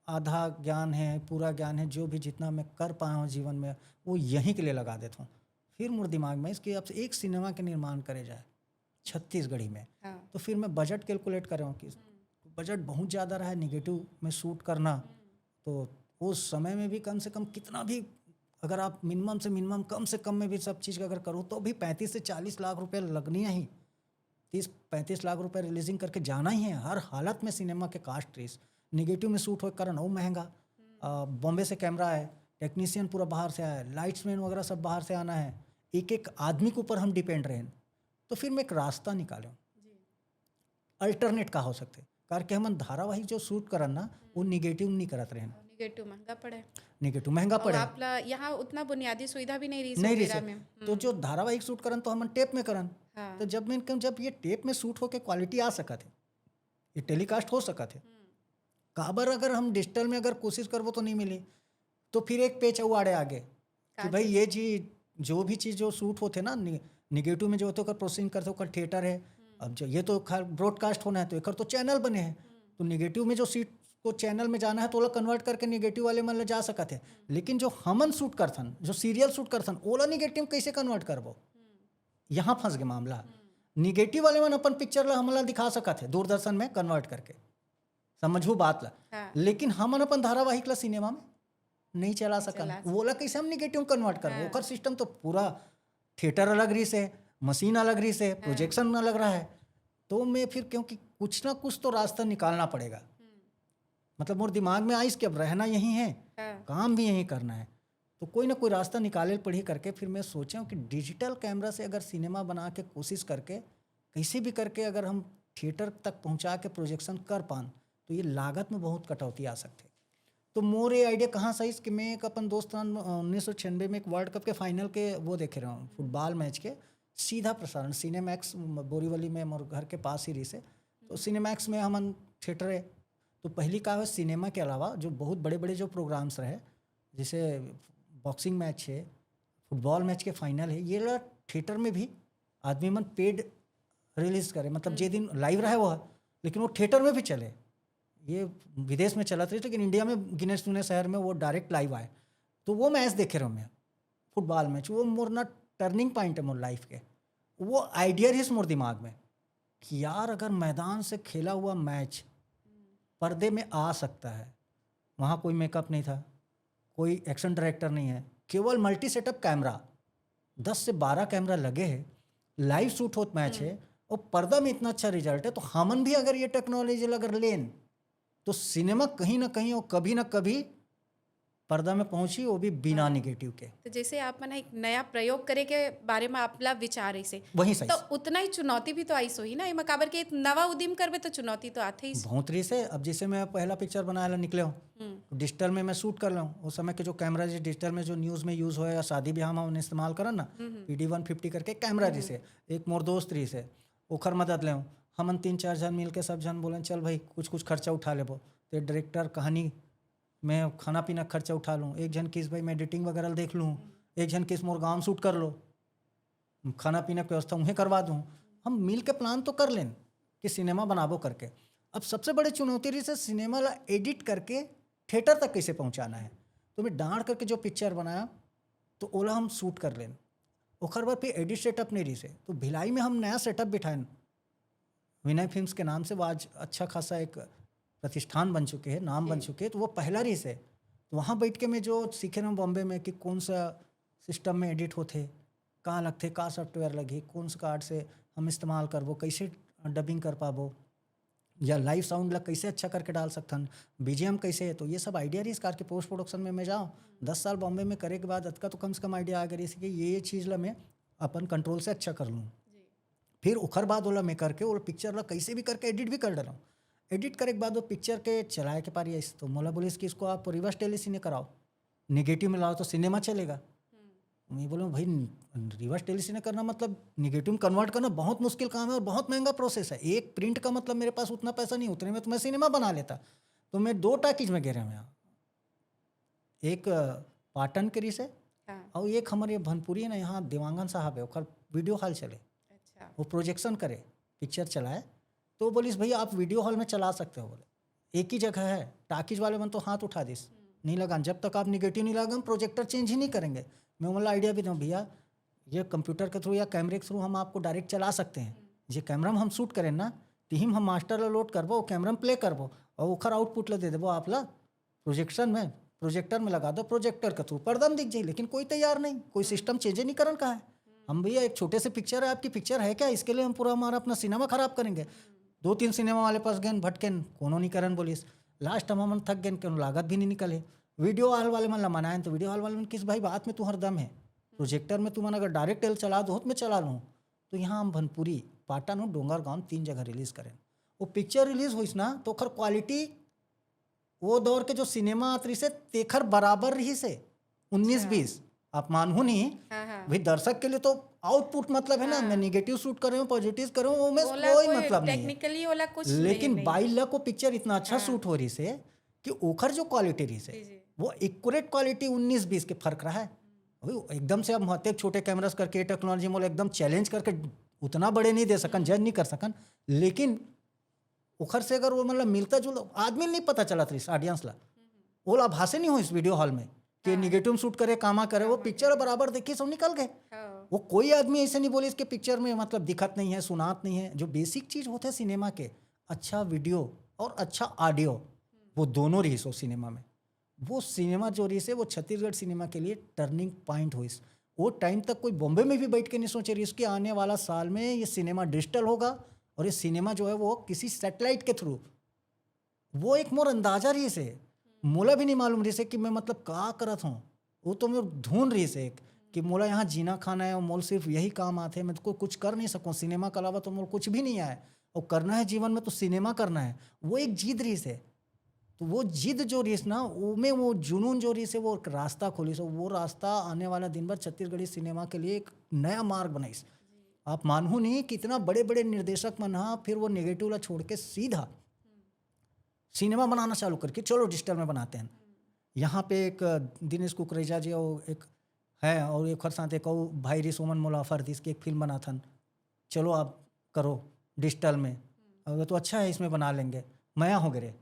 A: आधा ज्ञान है, पूरा ज्ञान है, जो भी जितना मैं कर पाया हूँ जीवन में वो यहीं के लिए लगा देता हूँ। फिर मोर दिमाग में इसके अब से एक सिनेमा के निर्माण करे जाए छत्तीसगढ़ी में।
B: हाँ।
A: तो फिर मैं बजट कैलकुलेट कर रहा हूँ कि बजट बहुत ज़्यादा रहा है निगेटिव में शूट करना, तो उस समय में भी कम से कम कितना भी अगर आप मिनिमम से मिनिमम कम से कम में भी सब चीज़ का अगर करो तो भी 35 से 40 लाख रुपए लगनी है ही। 30-35 लाख रुपए रिलीजिंग करके जाना ही है हर हालत में। सिनेमा के कास्ट रेस निगेटिव में शूट हो कारण वो महंगा, बॉम्बे से कैमरा है, टेक्नीशियन पूरा बाहर से आया है, लाइट्समैन वगैरह सब बाहर से आना है, एक एक आदमी के ऊपर हम डिपेंड रहे। तो फिर मैं एक रास्ता निकाले अल्टरनेट का हो सकते करके हम धारावाहिक जो शूट करन ना वो निगेटिव नहीं करत रहे।
B: निगेटिव महंगा पड़े,
A: निगेटिव महंगा पड़े,
B: आपला यहाँ उतना बुनियादी सुविधा भी नहीं रही
A: नहीं
B: सुविधा
A: रही
B: में।
A: तो जो धारावाहिक शूट करन तो हम टेप में करन।
B: हाँ।
A: तो जब ये टेप में शूट होके क्वालिटी आ सका थे, ये टेलीकास्ट हो सका थे, काबर अगर हम डिजिटल में अगर कोशिश करबो तो नहीं मिली। तो फिर एक पेच उड़े आगे कि भाई ये चीज जो भी चीज़ जो शूट होते ना निगेटिव में जो होते प्रोसेसिंग करते ओकर थिएटर है। अब जो ये तो ब्रॉडकास्ट होना है तो एक तो चैनल बने हैं, तो निगेटिव में जो सीट को चैनल में जाना है तो ओला कन्वर्ट करके निगेटिव वाले मन ले जा सकते हैं। लेकिन जो हमन शूट करथन, जो सीरियल शूट करथन, ओला निगेटिव कैसे कन्वर्ट करबो, यहाँ फंस गए मामला। निगेटिव वाले मन अपन पिक्चर ला हमला दिखा सकत है दूरदर्शन में कन्वर्ट करके, समझू बात ला।
B: हाँ।
A: लेकिन हमन अपन धारावाहिक ला सिनेमा में नहीं चला सकन, ओला कैसे हम निगेटिव कन्वर्ट करबो। ओकर सिस्टम तो पूरा थिएटर अलग रही से, मशीन अलग रही से, प्रोजेक्शन अलग रहा है। तो मैं फिर क्योंकि कुछ ना कुछ तो रास्ता निकालना पड़ेगा, मतलब मोर दिमाग में आइस कि अब रहना यहीं है, काम भी यहीं करना है, तो कोई ना कोई रास्ता निकाले पड़ी करके फिर मैं सोचा कि डिजिटल कैमरा से अगर सिनेमा बना के कोशिश करके कैसे भी करके अगर हम थिएटर तक पहुंचा के प्रोजेक्शन कर पान तो ये लागत में बहुत कटौती आ सकती। तो मोर ये आइडिया कहाँ सही कि मैं एक अपन दोस्त 1996 में एक वर्ल्ड कप के फाइनल के वो देखे रहा हूँ, फुटबॉल मैच के सीधा प्रसारण सिनेमैक्स बोरीवली में मोर घर के पास ही रही से। तो सिनेमैक्स में हमन थिएटर है, तो पहली का है सिनेमा के अलावा जो बहुत बड़े बड़े जो प्रोग्राम्स रहे, जैसे बॉक्सिंग मैच है, फुटबॉल मैच के फाइनल है, ये ला थिएटर में भी आदमी मन पेड रिलीज करे, मतलब जे दिन लाइव रहे वो, लेकिन वो थिएटर में भी चले। ये विदेश में चला था लेकिन इंडिया में गिने चुने शहर में वो डायरेक्ट लाइव आए। तो वो मैच देखे रहा मैं, फुटबॉल मैच, वो मोर ना टर्निंग पॉइंट है मोर लाइफ के। वो आइडिया रही मोर दिमाग में कि यार अगर मैदान से खेला हुआ मैच पर्दे में आ सकता है, वहाँ कोई मेकअप नहीं था, कोई एक्शन डायरेक्टर नहीं है, केवल मल्टी सेटअप कैमरा, 10 से 12 कैमरा लगे हैं, लाइव शूट होत मैच है और पर्दा में इतना अच्छा रिजल्ट है। तो हमन भी अगर ये टेक्नोलॉजी अगर लें तो सिनेमा कहीं ना कहीं और कभी ना कभी पर्दा में पहुंची, वो भी बिना निगेटिव के।
B: तो जैसे आप मन एक नया प्रयोग करे के बारे में आपला विचार ऐसे
A: वही सही
B: तो उतना ही चुनौती भी तो आई सोही ना, एमा काबर के एक नवा उद्यम करबे तो चुनौती तो आते ही।
A: बहुत रही से। अब जैसे मैं पहला पिक्चर बनाया ला निकले हूँ, डिजिटल में मैं शूट कर रहा हूँ, उस समय के जो कैमरा जो डिजिटल में जो न्यूज़ में यूज़ हो या शादी ब्याह में हमने इस्तेमाल करा ना, PD 150 करके कैमरा जैसे एक मोर दोस्त रही से ओखर मदद ले हमन 3-4 जन मिल के सब जन बोलन चल भाई कुछ कुछ खर्चा उठा लेबो। तो डायरेक्टर कहानी मैं खाना पीना खर्चा उठा लूँ, एक जन किस भाई मैं एडिटिंग वगैरह देख लूँ, एक जन किस मोर गाँव शूट कर लो, खाना पीना की व्यवस्था उन्हें करवा दूँ। हम मिल के प्लान तो कर लें कि सिनेमा बनाबो करके। अब सबसे बड़ी चुनौती रही से सिनेमा ला एडिट करके थिएटर तक कैसे पहुँचाना है। तो मैं डांट करके जो पिक्चर बनाया तो ओला हम शूट कर लें, ओखर बाद फिर एडिट सेटअप नहीं रही से। तो भिलाई में हम नया सेटअप बिठाएं विनय फिल्म्स के नाम से, वो आज अच्छा खासा एक प्रतिष्ठान बन चुके हैं, नाम बन चुके हैं। तो वो पहला रही से, तो वहाँ बैठ के मैं जो सीखे रहा हूँ बॉम्बे में कि कौन सा सिस्टम में एडिट होते, कहाँ लगते, कहाँ सॉफ्टवेयर लगी, कौन सा कार्ड से हम इस्तेमाल करबो, कैसे डबिंग कर पाबो, या लाइव साउंड ला कैसे अच्छा करके डाल सकथन, BGM कैसे है। तो ये सब आइडिया रही इस कार के पोस्ट प्रोडक्शन में मैं जाऊँ 10 साल बॉम्बे में करे के बाद अतका तो कम से कम आइडिया आ गई कि ये चीज़ ला मैं अपन कंट्रोल से अच्छा कर लूँ। फिर उखर बाद वाला मैं करके वो पिक्चर ला कैसे भी करके एडिट भी कर डाला हूँ। एडिट करे के बाद वो पिक्चर के चलाए के पारी तो मोला बोलिस कि इसको आप रिवर्स टेलीसीने कराओ, निगेटिव में लाओ तो सिनेमा चलेगा। मैं बोला भाई रिवर्स टेलीसिने करना मतलब निगेटिव में कन्वर्ट करना बहुत मुश्किल काम है और बहुत महंगा प्रोसेस है। एक प्रिंट का मतलब मेरे पास उतना पैसा नहीं, उतने में तो मैं सिनेमा बना लेता। तो मैं 2 टाकीज में गिरा मैं, एक पाटन के से
B: हाँ,
A: और एक हमारे भनपुरी है ना, यहाँ देवांगन साहब है, ओकर वीडियो हॉल चले,
B: अच्छा,
A: वो प्रोजेक्शन करे, पिक्चर चलाए। तो बोलिस भैया आप वीडियो हॉल में चला सकते हो, बोले एक ही जगह है। टाकीज वाले मन तो हाथ उठा दिस, नहीं लगा, जब तक आप निगेटिव नहीं लगा हम प्रोजेक्टर चेंज ही नहीं करेंगे। मैं बोला आइडिया भी दूँ भैया, ये कंप्यूटर के थ्रू या कैमरे के थ्रू हम आपको डायरेक्ट चला सकते हैं। जे कैमरा में हम शूट करें ना, टीम हम मास्टर ला लोड करबो, कैमरा में प्ले करबो और ओखर आउटपुट ला दे देबो आप ला प्रोजेक्टर में लगा दो, प्रोजेक्टर के थ्रू पर्दा में दिख जाए। लेकिन कोई तैयार नहीं, कोई सिस्टम चेंज नहीं करन का है। हम भैया एक छोटे से पिक्चर है, आपकी पिक्चर है क्या, इसके लिए हम पूरा हमारा अपना सिनेमा खराब करेंगे। 2-3 सिनेमा वाले पास गए भटकेन, कोनो नहीं करन बोलिस। लास्ट हम मन थक गए, क्यों लागत भी नहीं निकले। वीडियो हॉल वाले मन ला मनाएं तो वीडियो हॉल वाले मन किस भाई बात में तू हर दम है, प्रोजेक्टर में तू मन अगर डायरेक्ट टेल चला दो तो मैं चला लूँ। तो यहाँ हम भनपुरी, पाटन और डोंगरगांव 3 जगह रिलीज़ करें। वो पिक्चर रिलीज़ हुई ना तो ओकर क्वालिटी वो दौर के जो सिनेमा आतरी से तेखर बराबर रही से 19-20, आप मानू नहीं
B: हाँ, हाँ,
A: भाई। दर्शक के लिए तो आउटपुट मतलब है ना, मैं निगेटिव शूट कर रहा हूँ, पॉजिटिव कर रहा हूँ, वो में
B: ओला
A: कोई
B: कोई
A: मतलब नहीं है।
B: टेक्निकली ओला कुछ
A: लेकिन
B: नहीं।
A: 22 लाख को पिक्चर इतना अच्छा शूट हो रही से कि ओखर जो क्वालिटी रही
B: जी,
A: से
B: जी।
A: वो एक्यूरेट क्वालिटी 19-20 के फर्क रहा है। अभी एकदम से अब हते छोटे कैमरास करके टेक्नोलॉजी में एकदम चैलेंज करके उतना बड़े नहीं दे सकन, जज नहीं कर सकन। लेकिन ओखर से अगर वो मतलब मिलता जुलता आदमी नहीं पता चला था ऑडियंस ला, वो आभासे नहीं हो इस वीडियो हॉल में कि निगेटिव शूट करे कामा करे, वो पिक्चर बराबर देखी सब निकल गए।
B: हाँ,
A: वो कोई आदमी ऐसे नहीं बोले इसके पिक्चर में मतलब दिखत नहीं है, सुनात नहीं है। जो बेसिक चीज़ होते हैं सिनेमा के, अच्छा वीडियो और अच्छा ऑडियो, वो दोनों रही सो सिनेमा में। वो सिनेमा जो रही से वो छत्तीसगढ़ सिनेमा के लिए टर्निंग पॉइंट हुई। वो टाइम तक कोई बॉम्बे में भी बैठ के नहीं सोचे रही इसके आने वाला साल में ये सिनेमा डिजिटल होगा और ये सिनेमा जो है वो किसी सैटेलाइट के थ्रू, वो एक मोर अंदाजा रही से, मोला भी नहीं मालूम रही से कि मैं मतलब का करत हूँ। वो तो मैं ढूंढ रही से एक कि मोला यहाँ जीना खाना है और मोल सिर्फ यही काम आते हैं, मैं तो कुछ कर नहीं सकूँ सिनेमा के अलावा, तो मोल कुछ भी नहीं आए और करना है जीवन में तो सिनेमा करना है। वो एक जिद रही से, तो वो जिद जो रही ना वो में वो जुनून जो रही से वो एक रास्ता खोली से, वो रास्ता आने वाला दिन भर छत्तीसगढ़ी सिनेमा के लिए एक नया मार्ग बनाई। आप मानू नहीं कितना बड़े बड़े निर्देशक मन हा फिर वो नेगेटिव ला छोड़ के सीधा सिनेमा बनाना चालू करके चलो डिजिटल में बनाते हैं। यहाँ पे एक दिनेश कुकरेजा जी और एक है और एक साथ एक और भाई रिसोमन मुलाफर दिस की एक फिल्म बना था, चलो आप करो डिजिटल में, अगर तो अच्छा है इसमें बना लेंगे। मया हो गए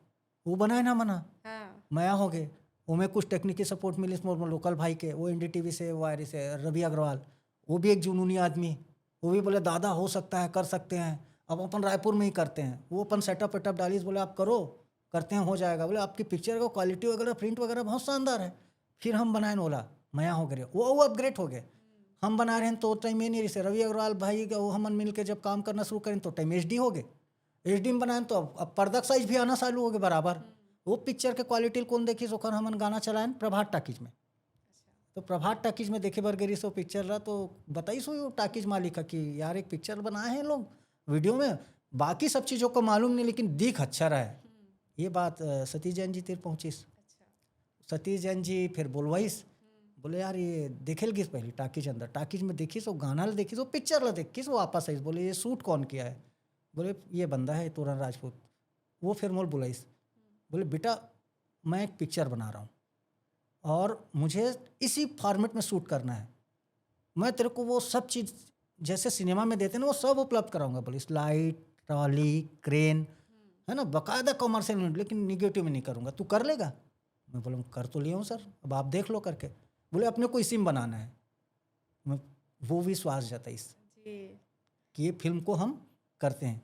A: वो बनाए ना मना,
B: हाँ,
A: मया हो गए उनमें कुछ टेक्निकल सपोर्ट मिली लोकल भाई के, वो NDTV से वायरी से रवि अग्रवाल, वो भी एक जुनूनी आदमी, वो भी बोले दादा हो सकता है कर सकते हैं, अब अपन रायपुर में ही करते हैं। वो अपन सेटअप वेटअप डालीस, बोले आप करो करते हैं हो जाएगा, बोले आपकी पिक्चर का क्वालिटी वगैरह प्रिंट वगैरह बहुत शानदार है। फिर हम बनाए ओला मया हो गए, वो अपग्रेड हो गए। हम बना रहे हैं तो टाइम ये नहीं रही से रवि अग्रवाल भाई का वो हम मिल के जब काम करना शुरू करें तो टाइम HD हो गए, HD में बनाए तो अब पर्दा साइज भी आना चालू हो गए बराबर। वो पिक्चर के क्वालिटी कौन देखी सोकर हमन गाना चलाएं प्रभात टाकीज में। तो प्रभात टाकीज में देखे बर गई सो पिक्चर रहा तो बताई सो टाकीज मालिक कि यार एक पिक्चर बनाए हैं लोग वीडियो में, बाकी सब चीज़ों को मालूम नहीं लेकिन दिख अच्छा रहा है। ये बात सतीश जैन जी तक पहुँचीस। सतीश जैन जी फिर बोलवाइस, बोले यार ये देखे लगिस पहले टाकीज अंदर, टाकीज में देखिस वो गाना ला देखिस वो पिक्चर ला देखिस, वो वापस आइस बोले ये शूट कौन किया है, बोले ये बंदा है तोरण राजपूत। वो फिर मोल बुलाइस, बोले बेटा मैं एक पिक्चर बना रहा हूँ और मुझे इसी फॉर्मेट में शूट करना है, मैं तेरे को वो सब चीज़ जैसे सिनेमा में देते हैं ना वो सब उपलब्ध कराऊंगा। बोले लाइट ट्रॉली क्रेन है ना, बाकायदा कॉमर्शियल, लेकिन निगेटिव में नहीं करूँगा, तू कर लेगा। मैं बोला कर तो लिया हूँ सर, अब आप देख लो करके। बोले अपने को इसी में बनाना है। मैं वो विश्वास जाता इस कि ये फिल्म को हम करते हैं।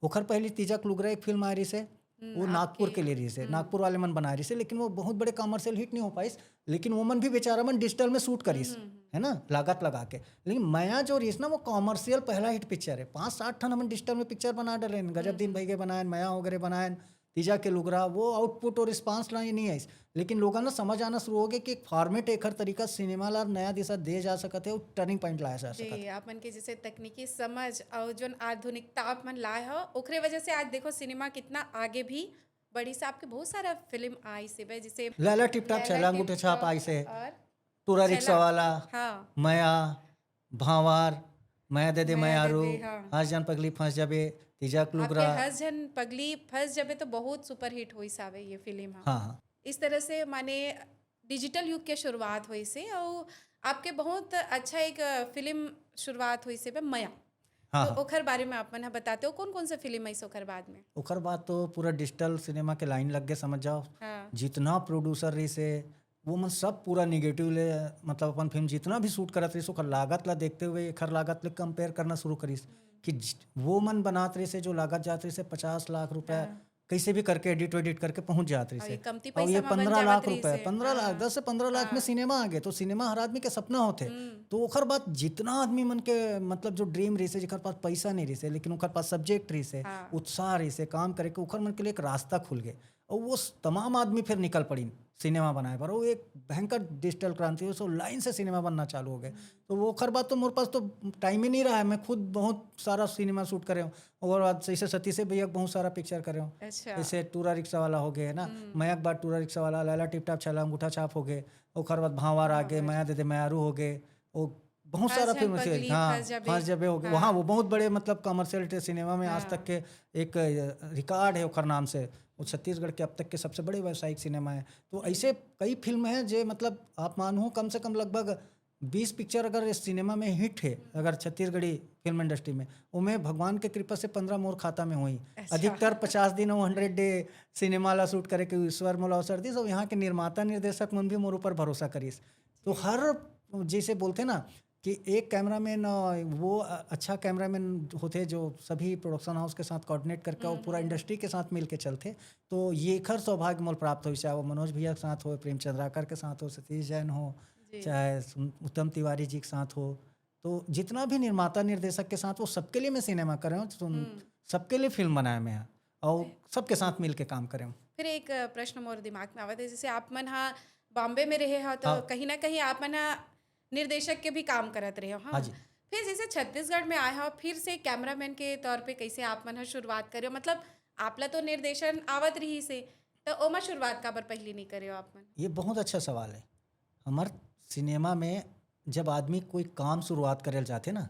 A: ओखर पहले तीजक लुगरा एक फिल्म आ रही से, वो नागपुर के लिए रही से, नागपुर वाले मन बना रही से, लेकिन वो बहुत बड़े कमर्शियल हिट नहीं हो पाई, लेकिन वो मन भी बेचारा मन डिजिटल में शूट करीस है ना लागत लगा के। लेकिन मया जो रही ना वो कॉमर्शियल पहला हिट पिक्चर है, 5-7 ठन हम डिजिटल में पिक्चर बना डाले, गजब दिन भाई के बनाए, मया वगैरह बनाए, तीजा के लुगरा, वो आउटपुट और रिस्पांस ला नहीं आई। लेकिन लोगों ने समझ आना शुरू हो गया कि एक फॉर्मेट एक हर तरीका सिनेमा ला नया दिशा दे जा सकते है, टर्निंग पॉइंट लाया जा सकता
B: जी, आप मन के जैसे तकनीकी समझ और जो आधुनिकता आप मन लाए हो ओकरे वजह से आज देखो सिनेमा कितना आगे भी बड़ी से आपके बहुत सारा फिल्म आई से जैसे
A: लैला टिप टाप
B: लैला
A: छैला अंगूठे छाप
B: टिप-टॉप
A: आई से,
B: और
A: टूरा रिक्शा वाला,
B: हाँ
A: माया, भावार, माया दे दे
B: मैं
A: मायारू,
B: दे दे, हाँ
A: हंस जान पगली फंस जाबे, तीजा
B: आपके
A: क्लूगरा।
B: हंस जन पगली फंस जबे तो बहुत सुपर हिट हुई सावे ये फिल्म। हाँ
A: हाँ हाँ
B: इस तरह से माने डिजिटल युग के शुरुआत हुई से और आपके बहुत अच्छा एक फिल्म शुरुआत हुई से बे मया।
A: हाँ
B: तो
A: हाँ।
B: ओखर बारे में आप मन बताते हो कौन कौन सा फिल्म है इस ओखर बाद में?
A: ओकर बाद तो पूरा डिजिटल सिनेमा के लाइन लग गए, समझ जाओ।
B: हाँ
A: जितना प्रोड्यूसर रही से वो मन सब पूरा निगेटिव ले, मतलब अपन फिल्म जितना भी शूट करत रही ओकर लागत ला देखते हुए एखर लागत ले कंपेयर करना शुरू करिस कि वो मन बनात रही से जो लागत जात रही से 50 लाख रुपया कैसे भी करके एडिट करके पहुंच जात रही
B: और
A: से,
B: ये कमती
A: और ये
B: पैसा में बन
A: 15
B: जावत
A: लाख
B: रही
A: रुपए,
B: से।
A: 15 लाख, 10 से 15 लाख में सिनेमा आ गए। तो सिनेमा हर आदमी के सपना होते। तो ओकर बाद जितना आदमी मन के मतलब जो ड्रीम रही से, जेकर पास पैसा नहीं रही से लेकिन ओकर पास सब्जेक्ट रही से, उत्साह रही से काम करे के, ओकर मन के लिए एक रास्ता खुल गए और वो तमाम आदमी फिर निकल पड़ी सिनेमा बनाए पर। वो एक भयंकर डिजिटल क्रांति हुई, सो लाइन से सिनेमा बनना चालू हो गए। तो वो ओकर बाद तो मेरे पास तो टाइम ही नहीं रहा है, मैं खुद बहुत सारा सिनेमा शूट करे हूँ। और बाद जैसे सती से भैया बहुत सारा पिक्चर करे हूँ।
B: अच्छा
A: जैसे टूरा रिक्शा वाला हो गए है ना, मयक बाद टूरा रिक्शा वाला, लैला टिप टाप छला अंगूठा छाप हो गए, ओकर बाद भावार आ गए, माया दे दे मायारू हो गए, वो बहुत सारा फिल्म से, हाँ फंस जबे हो गए। वहाँ वो बहुत बड़े मतलब कमर्शियल सिनेमा में आज तक के एक रिकॉर्ड है ओकर नाम से। वो छत्तीसगढ़ के अब तक के सबसे बड़े व्यावसायिक सिनेमा है। तो ऐसे कई फिल्म हैं जो मतलब आप मानो कम से कम लगभग 20 पिक्चर अगर इस सिनेमा में हिट है, अगर छत्तीसगढ़ी फिल्म इंडस्ट्री में, उनमें भगवान के कृपा से 15 मोर खाता में हुई। अधिकतर 50 दिन 100 डे सिनेमा ला शूट करे के ईश्वर मोला अवसर दी। सब यहाँ के निर्माता निर्देशक मन भी मोर ऊपर भरोसा करिस। तो हर जैसे बोलते ना कि एक कैमरामैन वो अच्छा कैमरामैन होते जो सभी प्रोडक्शन हाउस के साथ कोऑर्डिनेट करके और पूरा इंडस्ट्री के साथ मिल के चलते। तो ये खर सौभाग्य मोल प्राप्त हो, चाहे वो मनोज भैया के साथ हो, प्रेम चंद्राकर के साथ हो, सतीश जैन हो, चाहे उत्तम तिवारी जी के साथ हो। तो जितना भी निर्माता निर्देशक के साथ, वो सबके लिए मैं सिनेमा कर रहा हूँ, तो सबके लिए फिल्म बनाया मैं और सबके साथ मिल के काम कर रहा हूँ।
B: फिर एक प्रश्न मोर दिमाग में आवत है, जैसे आप मन हाँ बॉम्बे में रहे हो तो कहीं ना कहीं आप मन निर्देशक के भी काम करत रहे हो। हाँ
A: जी।
B: फिर जैसे छत्तीसगढ़ में आए हो, फिर से कैमरामैन के तौर पे कैसे आप मन शुरुआत करे हो? मतलब आपला तो निर्देशन आवत रही से, तो ओमा शुरुआत काबर पहली नहीं करे हो आप मन?
A: ये बहुत अच्छा सवाल है। हमार सिनेमा में जब आदमी कोई काम शुरुआत करे जाते ना,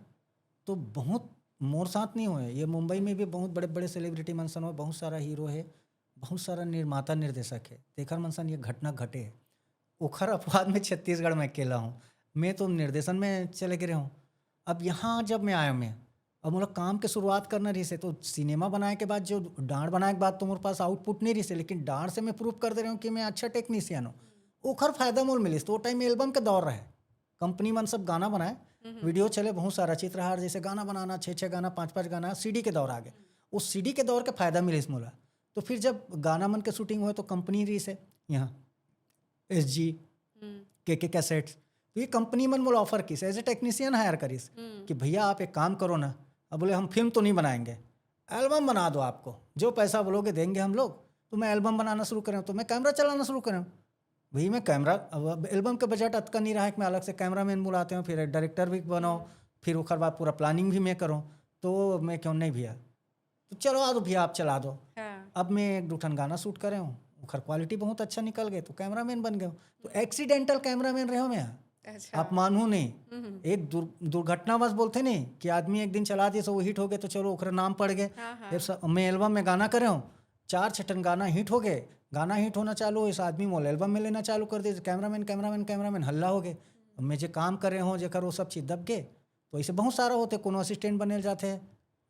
A: तो बहुत मोर साथ नहीं हुए। ये मुंबई में भी बहुत बड़े बड़े सेलिब्रिटी मनसन हो, बहुत सारा हीरो है, बहुत सारा निर्माता निर्देशक है, तेखर मनसन ये घटना घटे है। ओखर अपवाद में छत्तीसगढ़ में अकेला हूँ। मैं तो निर्देशन में चले गए हूँ। अब यहाँ जब मैं आया, मैं अब मोला काम के शुरुआत करना रही से, तो सिनेमा बनाए के बाद जो डांड बनाए के बाद तो मेरे पास आउटपुट नहीं रही से, लेकिन डांड से मैं प्रूव कर दे रहा हूँ कि मैं अच्छा टेक्नीशियन हूँ। ओखर फायदा मोल मिलिस। तो वो टाइम में एल्बम के दौर रहे, कंपनी मन सब गाना बनाए, वीडियो चले, बहुत सारा चित्रहार जैसे गाना बनाना, 6-6 गाना, 5-5 गाना, सीडी के दौर आ गए। उस सीडी के दौर का फायदा मिलिस मोला। तो फिर जब गाना मन के शूटिंग हुए तो कंपनी रही से यहाँ SG के कैसेट्स, तो ये कंपनी मन मोला ऑफर किस एज ए टेक्नीशियन हायर करिस कि भैया आप एक काम करो ना। अब बोले हम फिल्म तो नहीं बनाएंगे, एल्बम बना दो, आपको जो पैसा बोलोगे देंगे हम लोग। तो मैं एल्बम बनाना शुरू करें, तो मैं कैमरा चलाना शुरू करें। भैया मैं कैमरा, अब एल्बम का बजट अतका नहीं रहा है कि मैं अलग से कैमरा मैन बुलाते हूँ, फिर डायरेक्टर भी बनाओ, फिर उसके बाद पूरा प्लानिंग भी मैं करूँ। तो मैं क्यों नहीं भैया, तो चलो आ दो भैया आप चला दो। अब मैं 1-2 गाना शूट करे हूँ, उखर क्वालिटी बहुत अच्छा निकल गए, तो कैमरामैन बन गए। तो एक्सीडेंटल कैमरामैन रहे हो मैं।
B: अच्छा।
A: आप मानू नहीं, एक दुर्घटनावश बोलते नहीं कि आदमी एक दिन चला दिए तो वो हिट हो गए, तो चलो ओखरे नाम पड़ गए। मैं एल्बम में गाना करे हूँ, 4-6 गाना हिट हो गए। गाना हिट होना चालू, इस आदमी मोल एल्बम में लेना चालू कर दिए, कैमरामैन कैमरामैन कैमरामैन हल्ला हो गए। अब मैं जो काम कर रहे हो जेकर वो सब चीज़ दब गए। तो ऐसे बहुत सारा होते, कोनो असिस्टेंट बनेल जाते हैं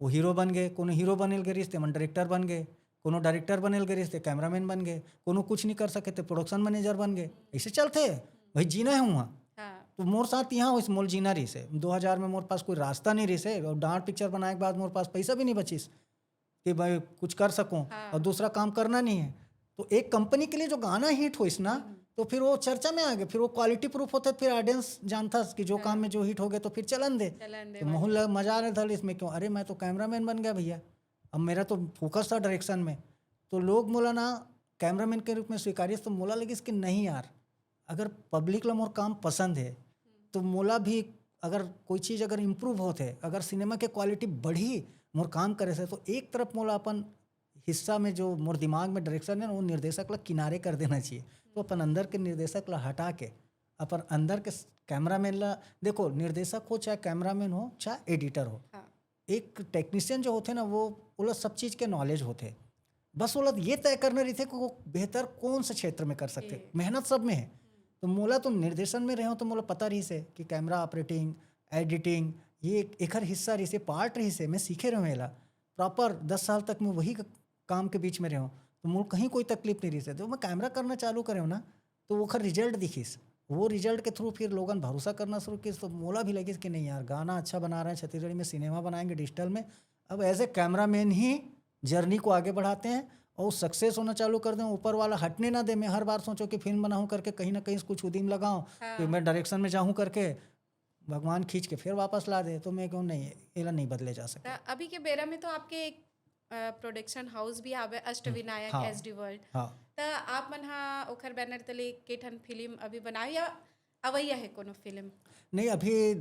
A: वो हीरो बन गए, कोनो हीरो बनेल गए रिश्ते मन डायरेक्टर बन गए, कोनो डायरेक्टर बनेल गए रिश्ते कैमरामैन बन गए, कोनो कुछ नहीं कर सके तो प्रोडक्शन मैनेजर बन गए। ऐसे चलते भाई, जीना है वहाँ। तो मोर साथ यहाँ इस मोल जीना रही से 2000 में मोर पास कोई रास्ता नहीं रही से, और डांट पिक्चर बनाए के बाद मोर पास पैसा भी नहीं बचीस कि भाई कुछ कर सकूँ और दूसरा काम करना नहीं है। तो एक कंपनी के लिए जो गाना हिट हो ना, तो फिर वो चर्चा में आ गए, फिर वो क्वालिटी प्रूफ होता है, फिर ऑडियंस जानता कि जो काम में जो हिट हो गए तो फिर चलन दे। तो मोहल्ला मजा आ रहा था इसमें, क्यों अरे मैं तो कैमरामैन बन गया भैया, अब मेरा तो फोकस था डायरेक्शन में। तो लोग मोला ना कैमरामैन के रूप में स्वीकारिए, तो मोला लगी कि नहीं यार, अगर पब्लिक ला मोर काम पसंद है तो मोला भी अगर कोई चीज़ अगर इम्प्रूव होते, अगर सिनेमा के क्वालिटी बढ़ी मोर काम करे से, तो एक तरफ मोला अपन हिस्सा में जो मोर दिमाग में डायरेक्शन है ना, वो निर्देशक ला किनारे कर देना चाहिए। तो अपन अंदर के निर्देशक ला हटा के अपन अंदर के कैमरामैन ला देखो, निर्देशक हो चाहे कैमरामैन हो चाहे एडिटर हो,
B: हाँ
A: एक टेक्नीशियन जो होते ना वो लोग सब चीज़ के नॉलेज होते, बस वो लोग ये तय करने रही थे कि वो बेहतर कौन से क्षेत्र में कर सकते, मेहनत सब में है। तो मोला तुम निर्देशन में रहे हो तो मोला पता रही से कि कैमरा ऑपरेटिंग, एडिटिंग ये एक हर हिस्सा रही से, पार्ट रही से, मैं सीखे रहे ला प्रॉपर 10 साल तक मैं वही काम के बीच में रहा हूँ, तो मोल कहीं कोई तकलीफ नहीं रही से। तो मैं कैमरा करना चालू करे ना तो वो खर रिजल्ट दिखीस, वो रिजल्ट के थ्रू फिर लोगन भरोसा करना शुरू किस, तो मोला भी लगी कि नहीं यार गाना अच्छा बना रहे हैं, छत्तीसगढ़ी में सिनेमा बनाएंगे डिजिटल में। अब एज ए कैमरामैन ही जर्नी को आगे बढ़ाते हैं और सक्सेस होना चालू कर दें, ऊपर वाला हटने ना दे। मैं हर बार सोचो कि फिल्म बनाऊं करके कहीं ना कहीं कुछ उदीम लगाऊं, फिर मैं डायरेक्शन में जाऊं करके भगवान खींच के फिर वापस ला दे, तो मैं क्यों नहीं, एला नहीं बदले जा सकता।
B: अभी के बेरा में तो आपके एक प्रोडक्शन हाउस भी आवे अष्टविनायक
A: हाँ,
B: एसडी वर्ल्ड।
A: हाँ
B: त आप मन हा ओखर बैनर तले के ठन फिल्म अभी बनाए या अवैया है कोनो फिल्म?
A: नहीं, अभी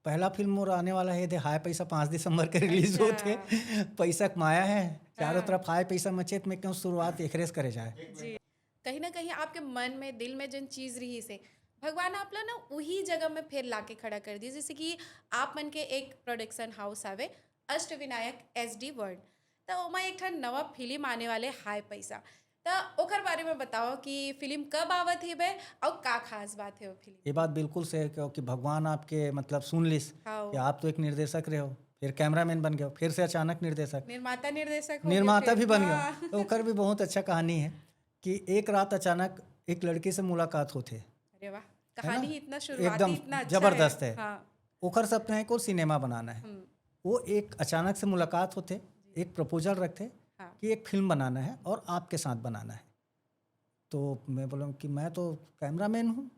A: पहला फिल्म मोर आने वाला है, दे हाय पैसा 5 दिसंबर के रिलीज होते पैसा कमाया है चारों तरफ, हाय पैसा मचे, तो मैं क्यों शुरुआत एकरेस करे जाए।
B: जी, कहीं ना कहीं आपके मन में दिल में जिन चीज रही से भगवान आप ला ना वही जगह में फिर लाके खड़ा कर दी। जैसे कि आप मन के एक प्रोडक्शन हाउस आवे अष्टविनायक एसडी वर्ल्ड, तो ओमा एक ठन नवा फिल्म आने वाले हाय पैसा, तो ओखर बारे में बताओ कि फिल्म कब आवत है बे और का खास बात है वो फिल्म?
A: ये बात बिल्कुल सही है, क्योंकि भगवान आपके मतलब सुन लिस
B: हाँ,
A: कि आप तो एक निर्देशक रहे हो, फिर कैमरामैन बन गए हो, फिर से अचानक निर्देशक,
B: निर्माता निर्देशक हो
A: निर्माता
B: गए
A: भी
B: फिर।
A: बन
B: हाँ।
A: गए। तो ओकर भी बहुत अच्छा कहानी है कि एक रात अचानक एक लड़की से मुलाकात होते,
B: अरे वाह,
A: है
B: कहानी
A: ना?
B: ही इतना शुरुआती
A: एकदम
B: इतना अच्छा
A: जबरदस्त है।
B: हाँ।
A: ओकर सपना है को सिनेमा बनाना है।
B: हम्म,
A: वो एक अचानक से मुलाकात होते, एक प्रपोजल रखते
B: हाँ।
A: कि एक फिल्म बनाना है और आपके साथ बनाना है। तो मैं बोला कि मैं तो कैमरामैन हूँ,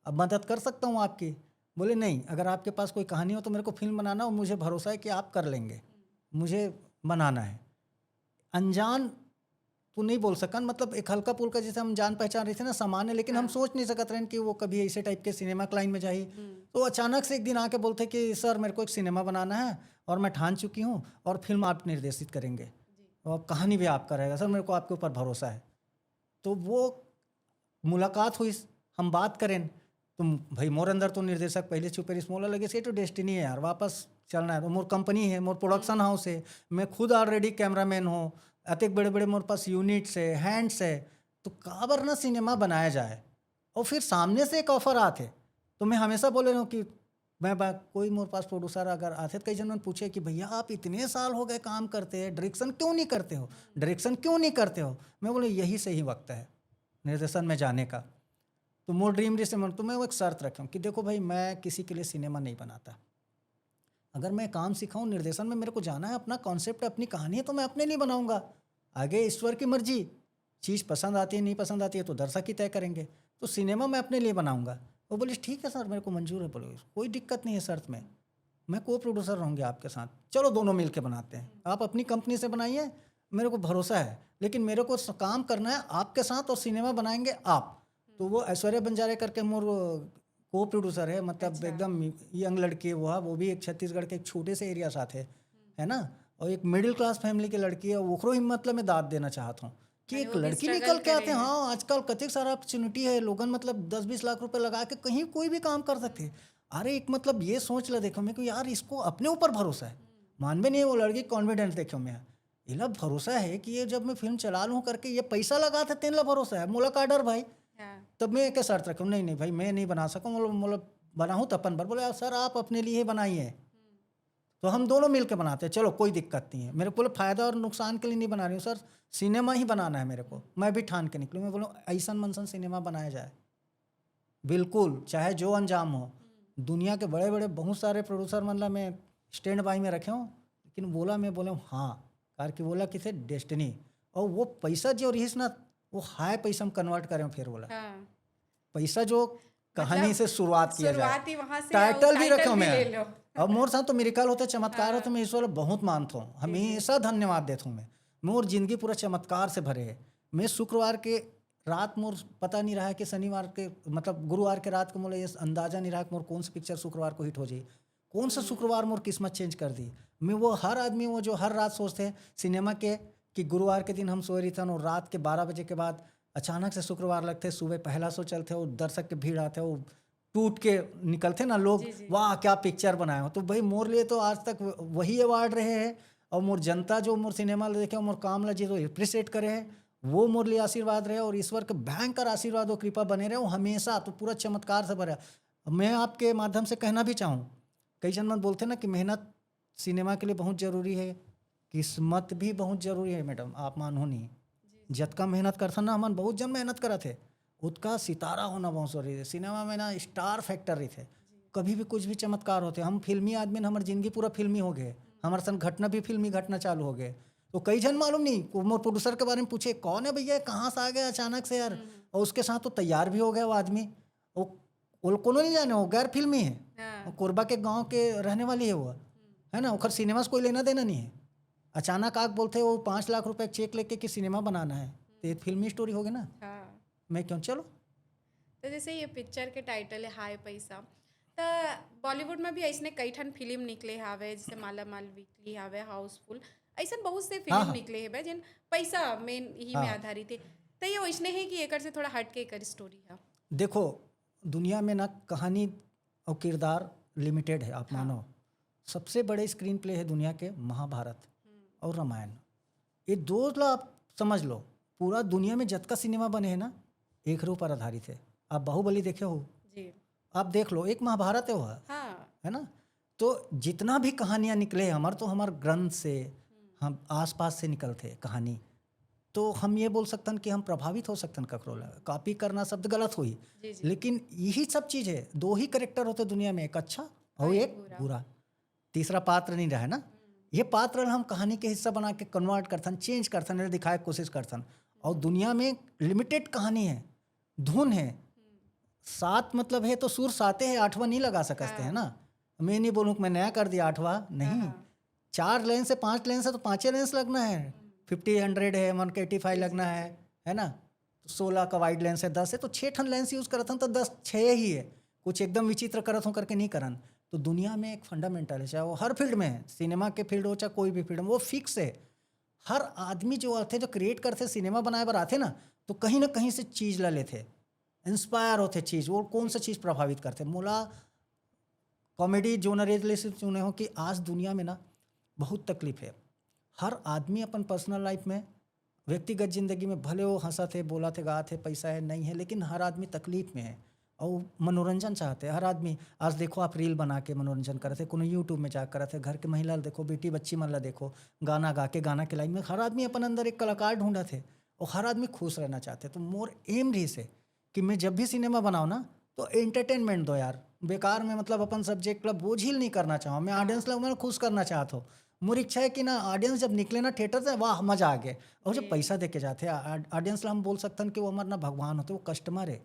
A: अब मदद कर सकता हूँ आपकी। बोले नहीं, अगर आपके पास कोई कहानी हो तो मेरे को फिल्म बनाना, और मुझे भरोसा है कि आप कर लेंगे, मुझे बनाना है। अनजान तो नहीं बोल सकन, मतलब एक हल्का पुल्का जैसे हम जान पहचान रहे थे ना सामान्य, लेकिन हम सोच नहीं सकते रहे कि वो कभी ऐसे टाइप के सिनेमा के लाइन में जाए। तो अचानक से एक दिन आके बोलते कि सर मेरे को एक सिनेमा बनाना है और मैं ठान चुकी हूँ और फिल्म आप निर्देशित करेंगे और कहानी भी आपका रहेगा सर, मेरे को आपके ऊपर भरोसा है। तो वो मुलाकात हुई, हम बात करें, तुम भाई मोर अंदर तो निर्देशक पहले छुपे रिस, मोला लगे से तो डेस्टिनी है यार, वापस चलना है। तो मोर कंपनी है, मोर प्रोडक्शन हाउस है, मैं खुद ऑलरेडी कैमरामैन हूँ, अतिक बड़े बड़े मोर पास यूनिट्स है, हैंड्स है, तो काबर ना सिनेमा बनाया जाए। और फिर सामने से एक ऑफर आते, तो मैं हमेशा बोले रहा हूँ कि कोई मोर पास प्रोड्यूसर अगर आते तो कई जन पूछे कि भैया आप इतने साल हो गए काम करते हैं, डायरेक्शन क्यों नहीं करते हो, डायरेक्शन क्यों नहीं करते हो। मैं बोले यही सही वक्त है निर्देशन में जाने का। तो मोर ड्रीम जैसे तो मैं वो एक शर्त रखा हूँ कि देखो भाई मैं किसी के लिए सिनेमा नहीं बनाता, अगर मैं काम सिखाऊँ निर्देशन में, मेरे को जाना है, अपना कॉन्सेप्ट अपनी कहानी है, तो मैं अपने लिए बनाऊंगा, आगे ईश्वर की मर्जी, चीज़ पसंद आती है नहीं पसंद आती है तो दर्शक ही तय करेंगे, तो सिनेमा मैं अपने लिए बनाऊंगा। वो बोले ठीक है सर मेरे को मंजूर है। बोले कोई दिक्कत नहीं है, शर्त में मैं को प्रोड्यूसर रहूँगी आपके साथ, चलो दोनों मिल के बनाते हैं, आप अपनी कंपनी से बनाइए, मेरे को भरोसा है, लेकिन मेरे को काम करना है आपके साथ और सिनेमा बनाएंगे आप। तो वो ऐश्वर्या बंजारे करके मोर को प्रोड्यूसर है, मतलब एकदम यंग लड़की है वो भी एक छत्तीसगढ़ के एक छोटे से एरिया साथ है ना, और एक मिडिल क्लास फैमिली की लड़की है। ओकरो ही मतलब मैं दाद देना चाहता हूँ कि एक लड़की निकल के आते हैं। हाँ आजकल कतई सारा अपॉर्चुनिटी है, लोगन मतलब 10-20 लाख रुपए लगा के कहीं कोई भी काम कर सकते हैं। अरे एक मतलब ये सोच ला, देखो मेरे को यार इसको अपने ऊपर भरोसा है, मानवे नहीं है वो लड़की कॉन्फिडेंस, देखो मैं इला भरोसा है कि ये जब मैं फिल्म चला लूँ करके ये पैसा लगा था तेन ला भरोसा है, मोला का डर भाई। तब मैं क्या शर्त रखूँ, नहीं भाई मैं नहीं बना सकूँ, मतलब बनाऊँ तो अपन भर। बोले सर आप अपने लिए बनाइए, तो हम दोनों मिल के बनाते हैं, चलो कोई दिक्कत नहीं है। मेरे बोले फ़ायदा और नुकसान के लिए नहीं बना रही हूँ सर, सिनेमा ही बनाना है मेरे को, मैं भी ठान के निकलूँ। मैं बोलूँ ऐसा मनसन सिनेमा बनाया जाए, बिल्कुल चाहे जो अंजाम हो। दुनिया के बड़े बड़े बहुत सारे प्रोड्यूसर मतलब मैं स्टैंड बाई में रखे हूँ, लेकिन बोला मैं बोले हाँ कार की बोला किसे डेस्टिनी, और वो पैसा जो रही ना वो हाई पैसा हम कन्वर्ट करें, फिर बोला पैसा जो कहानी से शुरुआत किया जाए, टाइटल भी रखा मैं। अब मोर साथ तो मिरेकल होता है, चमत्कार हो, तो मैं ईश्वर बहुत मानता हूँ, हमेशा धन्यवाद देता हूँ मैं। मोर जिंदगी पूरा चमत्कार से भरे है। मैं शुक्रवार के रात मोर पता नहीं रहा कि शनिवार के मतलब गुरुवार के रात को मोला ये अंदाजा नहीं रहा कि मोर कौन सी पिक्चर शुक्रवार को हिट हो जाए, कौन सा शुक्रवार मोर किस्मत चेंज कर दी। मैं वो हर आदमी वो जो हर रात सोचते हैं सिनेमा के कि गुरुवार के दिन हम सो रही था और रात के 12 बजे के बाद अचानक से शुक्रवार लगते, सुबह पहला शो चलते, वो दर्शक के भीड़ आते, वो टूट के निकलते ना लोग,
B: जी, जी।
A: वाह क्या पिक्चर बनाए हो। तो भाई मोर लिए तो आज तक वही अवार्ड रहे हैं, और मोर जनता जो मोर सिनेमा देखे मोर काम ला जो एप्रिसिएट करे है, वो मोर लिए आशीर्वाद रहे, और ईश्वर के भयंकर आशीर्वाद और कृपा बने रहे वो हमेशा। तो पूरा चमत्कार से भरा। मैं आपके माध्यम से कहना भी चाहूँ, कई जन मन बोलते ना कि मेहनत सिनेमा के लिए बहुत जरूरी है, किस्मत भी बहुत जरूरी है मैडम, आप मानो नहीं। जतका मेहनत करथन ना, हमन बहुत जन मेहनत करत है, उतका सितारा होना बहुत जरूरी है। सिनेमा में ना स्टार फैक्टर रही थे, कभी भी कुछ भी चमत्कार होते। हम फिल्मी आदमी, हमारी जिंदगी पूरा फिल्मी हो गए, हमारे संग घटना भी फिल्मी घटना चालू हो गए। तो कई जन मालूम नहीं, मोर प्रोड्यूसर के बारे में पूछे कौन है भैया, कहाँ से आ गया अचानक से यार, और उसके साथ तो तैयार भी हो गया वो आदमी। वो कोनो नहीं जाने, वो गैर फिल्मी है, वो कोरबा के गांव के रहने वाली है वो, है ना। ओखर सिनेमा से कोई लेना देना नहीं है। अचानक आग बोलते वो 5 लाख रुपए चेक लेके कि सिनेमा बनाना है, तो ये फिल्मी स्टोरी होगी ना।
B: हाँ।
A: मैं क्यों, चलो।
B: तो जैसे ये पिक्चर के टाइटल है हाय पैसा, तो बॉलीवुड में भी ऐसने कई ठन फिल्म निकले हावे, जैसे माला माल वीकली हावे, हाउसफुल, ऐसा बहुत से
A: हाँ
B: फिल्म
A: हाँ
B: निकले है जिन पैसा मेन ही में
A: हाँ।
B: आधारित है। तो ये वैसने है कि एकर से थोड़ा हट के एकर स्टोरी है।
A: देखो, दुनिया में ना कहानी और किरदार लिमिटेड है, आप
B: हाँ।
A: मानो। सबसे बड़े स्क्रीन प्ले है दुनिया के महाभारत और रामायण, ये दो ला आप समझ लो। पूरा दुनिया में जतका सिनेमा बने हैं ना, एक रे ऊपर आधारित है। आप बाहुबली देखे हो,
B: जी।
A: आप देख लो, एक महाभारत है वो,
B: हाँ।
A: है ना। तो जितना भी कहानियाँ निकले हमारे, तो हमारे ग्रंथ से, हम आसपास से निकलते कहानी। तो हम ये बोल सकते हैं कि हम प्रभावित हो सकते हैं ककरो ला। कॉपी करना शब्द गलत हुई,
B: जी जी।
A: लेकिन यही सब चीज़ है। दो ही करेक्टर होते दुनिया में, एक अच्छा और एक बुरा। तीसरा पात्र नहीं रहा है ना। ये पात्र हम कहानी के हिस्सा बना के कन्वर्ट करथन, चेंज करथन, दिखाए कोशिश करथन। और दुनिया में लिमिटेड कहानी है, धुन है, सात मतलब है तो सुर साते है, आठवां नहीं लगा सकते हैं ना। मैं नहीं बोलूँ कि मैं नया कर दिया आठवां, नहीं। 4 लेन से 5 लेन से तो 5 लेंस लगना है। 50 100 है, 185 लगना है ना। तो 16 का वाइड लेंस है, 10 है, तो 6 ठन लेंस यूज़ करत हन, तो 10 6 ही है। कुछ एकदम विचित्र करत हूँ करके नहीं करन। तो दुनिया में एक फंडामेंटल है, चाहे वो हर फील्ड में है, सिनेमा के फील्ड हो चाहे कोई भी फील्ड में, वो फिक्स है। हर आदमी जो आते, जो क्रिएट करते, सिनेमा बनाए बर आते ना, तो कहीं ना कहीं से चीज़ ला लेते, इंस्पायर होते चीज़। वो कौन सा चीज़ प्रभावित करते, मोला कॉमेडी जोनर से चुने हो कि आज दुनिया में ना बहुत तकलीफ है। हर आदमी अपन पर्सनल लाइफ में, व्यक्तिगत जिंदगी में, भले वो हंसा थे, बोला थे, गा थे, पैसा है नहीं है, लेकिन हर आदमी तकलीफ में है और मनोरंजन चाहते हैं। हर आदमी आज देखो, आप रील बना के मनोरंजन करते, कोनो यूट्यूब में जा करते, घर के महिला देखो, बेटी बच्ची मन ला देखो, गाना गा के, गाना के लाइन में हर आदमी अपन अंदर एक कलाकार ढूंढा थे, और हर आदमी खुश रहना चाहते। तो मोर एम रही से कि मैं जब भी सिनेमा बनाऊँ ना, तो एंटरटेनमेंट दो यार, बेकार में मतलब अपन सब्जेक्ट ला बोझिल नहीं करना चाहूँ। मैं ऑडियंस ला मैं खुश करना चाहता हूँ। मोर इच्छा है कि ना ऑडियंस जब निकले ना थिएटर से, वाह मजा आ गया। और जब पैसा दे के जाते ऑडियंस ला, हम बोल सकते हैं कि वो हमारे ना भगवान होते, वो कस्टमर है,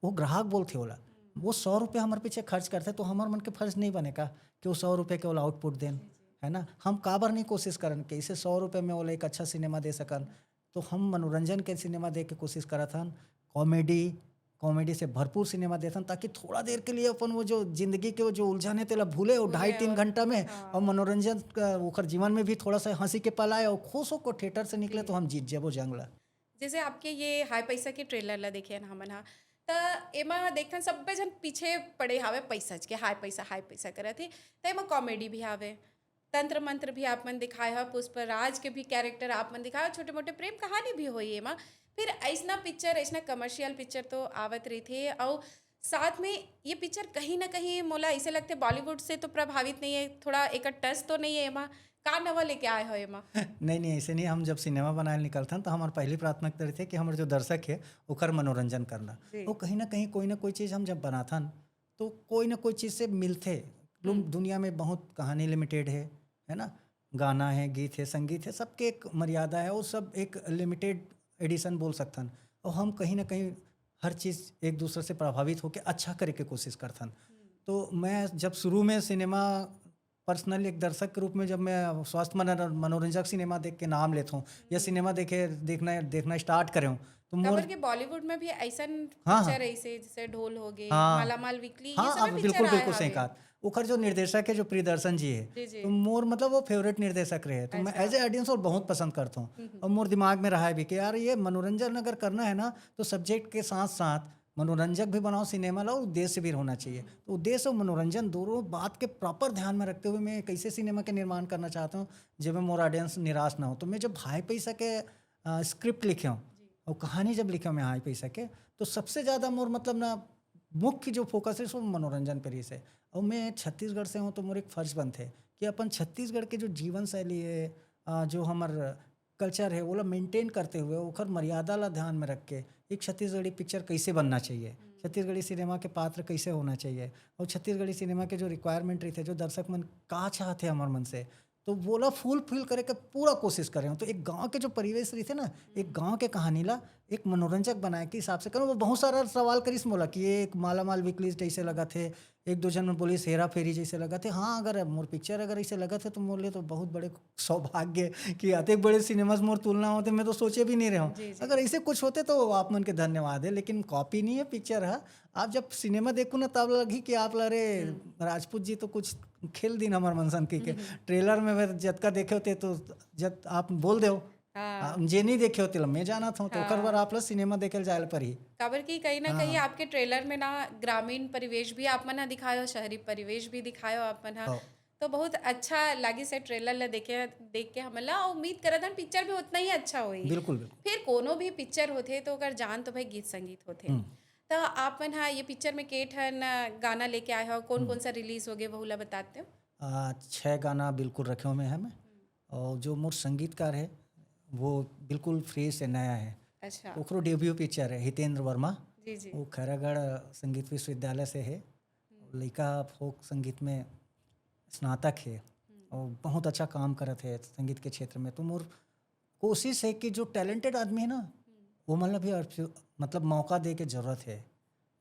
A: वो ग्राहक बोलते होला। वो 100 रुपये हमारे पीछे खर्च करते, तो हमारे मन के फर्ज नहीं बनेगा कि वो 100 रुपये के वो आउटपुट दें, है ना। हम काबर नहीं कोशिश करन कि इसे 100 रुपये में वो एक अच्छा सिनेमा दे सकन। तो हम मनोरंजन के सिनेमा दे के कोशिश करत हन, कॉमेडी से भरपूर सिनेमा देथन, ताकि थोड़ा देर के लिए अपन वो जो जिंदगी के वो जो उलझन है तेला भूले, वो 2.5-3 घंटा में, और मनोरंजन का ओकर जीवन में भी थोड़ा सा हंसी के पल आए, और खुश होकर थिएटर से निकले, तो हम जीत जेबो जंग ला।
B: जैसे आपके ये हाई पैसा के ट्रेलर ला देखे ना हमन हा, त एमा देखथन सब्बे जन पीछे पड़े हावे पैसा के, हाई पैसा करत हे। त एमा कॉमेडी भी हावे, तंत्र मंत्र भी आप मन दिखाए हो, पुष्पराज के भी कैरेक्टर आप मन दिखाए हो, छोटे मोटे प्रेम कहानी भी होई एमा। फिर ऐसना पिक्चर, ऐसना कमर्शियल पिक्चर तो आवत रही थे, और साथ में ये पिक्चर कहीं ना कहीं मोला ऐसे लगते बॉलीवुड से तो प्रभावित नहीं है, थोड़ा एक टच तो नहीं है एमा, का नवा लेके आए हो एमा?
A: नहीं नहीं, ऐसे नहीं। हम जब सिनेमा बनाए निकलते हैं, तो हमारी पहली प्राथमिकता रहती है कि हमारे जो दर्शक है ओकर मनोरंजन करना। वो कहीं ना कोई चीज़ हम जब बनाथन, तो कोई ना कोई चीज़ से मिलते। दुनिया में बहुत कहानी लिमिटेड है ना। गाना है, गीत है, संगीत है, सबके एक मर्यादा है, वो सब एक लिमिटेड एडिशन बोल सकथन। और हम कहीं ना कहीं हर चीज़ एक दूसरे से प्रभावित होकर अच्छा करे के कोशिश करथन। तो मैं जब शुरू में सिनेमा पर्सनली एक दर्शक के रूप में, जब मैं स्वास्थ्य मनोरंजक सिनेमा देख के नाम लेता हूँ, या सिनेमा देखना स्टार्ट करे हूँ, तो
B: खबर के बॉलीवुड में भी ऐसन
A: हाँ
B: पिक्चर ऐसे, जैसे ढोल हो गए,
A: हाँ
B: मालामाल वीकली, ये
A: हाँ,
B: सब
A: आप
B: पिक्चर
A: बिल्कुल
B: आए
A: बिल्कुल सही
B: हावे।
A: कहा। ओकर जो निर्देशक है, जो प्रियदर्शन जी है,
B: जी जी।
A: तो मोर मतलब वो फेवरेट निर्देशक रहे। तो मैं एज ए ऑडियंस और बहुत पसंद करता हूँ, और मोर दिमाग में रहा है भी कि यार ये मनोरंजन अगर करना है ना, तो सब्जेक्ट के साथ साथ मनोरंजक भी बनाओ सिनेमा ला और उद्देश्य भी होना चाहिए। तो उद्देश्य और मनोरंजन दोनों बात के प्रॉपर ध्यान में रखते हुए मैं एक ऐसे सिनेमा के निर्माण करना चाहता हूँ जब मैं मोर ऑडियंस निराश ना हो। तो मैं जब हाई पैसा के स्क्रिप्ट लिखे हूँ और कहानी जब लिखे हूँ मैं हाई पैसा के, तो सबसे ज़्यादा मोर मतलब ना मुख्य जो फोकस है वो मनोरंजन पर ही है। और मैं छत्तीसगढ़ से हूँ तो मोर एक फर्ज बनते कि अपन छत्तीसगढ़ के जो जीवन शैली है, जो हमार कल्चर है, वो ला मेंटेन करते हुए ओखर मर्यादा ला ध्यान में रख के एक छत्तीसगढ़ी पिक्चर कैसे बनना चाहिए, छत्तीसगढ़ी सिनेमा के पात्र कैसे होना चाहिए, और छत्तीसगढ़ी सिनेमा के जो रिक्वायरमेंट रहते, जो दर्शक मन का चाहते हमार मन से, तो वो ला फुलफिल करे के पूरा कोशिश कर रहे हो। तो एक गांव के जो परिवेश रहते ना, एक गांव के कहानी ला एक मनोरंजक बनाए के हिसाब से करो। वो बहुत सारा सवाल करिस मोला कि ये एक माला माल वीकली जैसे लगा थे, एक दो जन बोलिस हेरा फेरी जैसे लगा थे। हाँ, अगर मोर पिक्चर अगर ऐसे लगा थे तो मोर लिए तो बहुत बड़े सौभाग्य कि अतेक बड़े सिनेमा से मोर तुलना होते, मैं तो सोचे भी नहीं रहा हूँ। अगर ऐसे कुछ होते तो आप मन के धन्यवाद है, लेकिन कॉपी नहीं है, पिक्चर है। आप जब सिनेमा देखो ना तब लगी कि आप अरे राजपूत जी तो कुछ खेल दिन हमार मनसन की के ट्रेलर में मैं जतका देखे होते तो जब आप बोल दो जे नहीं देखे होते मैं जाना था तो ओकर बार आप सिनेमा देखे जाए पर ही
B: काबर की कहीं ना कहीं आपके ट्रेलर में ना ग्रामीण परिवेश भी आप मन हा दिखायो, शहरी परिवेश भी दिखायो आप मन हा। तो बहुत अच्छा लगी से ट्रेलर ला देख के हमला उम्मीद करत हन पिक्चर भी उतना ही अच्छा होई।
A: बिल्कुल बिल्कुल।
B: फिर कोनो भी पिक्चर होथे तो ओकर जान तो भाई गीत संगीत होथे। तो आप मन हा ये पिक्चर में के ठन गाना लेके आए हो, कौन कौन सा रिलीज हो गए वो ला बताते हो?
A: 6 गाना बिल्कुल रखे हुए हैं मैं, और जो मोर संगीतकार है वो बिल्कुल फ्रेश है, नया है।
B: अच्छा।
A: ओकरो डेब्यू पिक्चर है हितेंद्र वर्मा।
B: जी जी।
A: वो खैरागढ़ संगीत विश्वविद्यालय से है, लड़का फोक संगीत में स्नातक है और बहुत अच्छा काम करत है संगीत के क्षेत्र में। तो मोर कोशिश है कि जो टैलेंटेड आदमी है ना वो मतलब भी मतलब मौका दे के जरूरत है।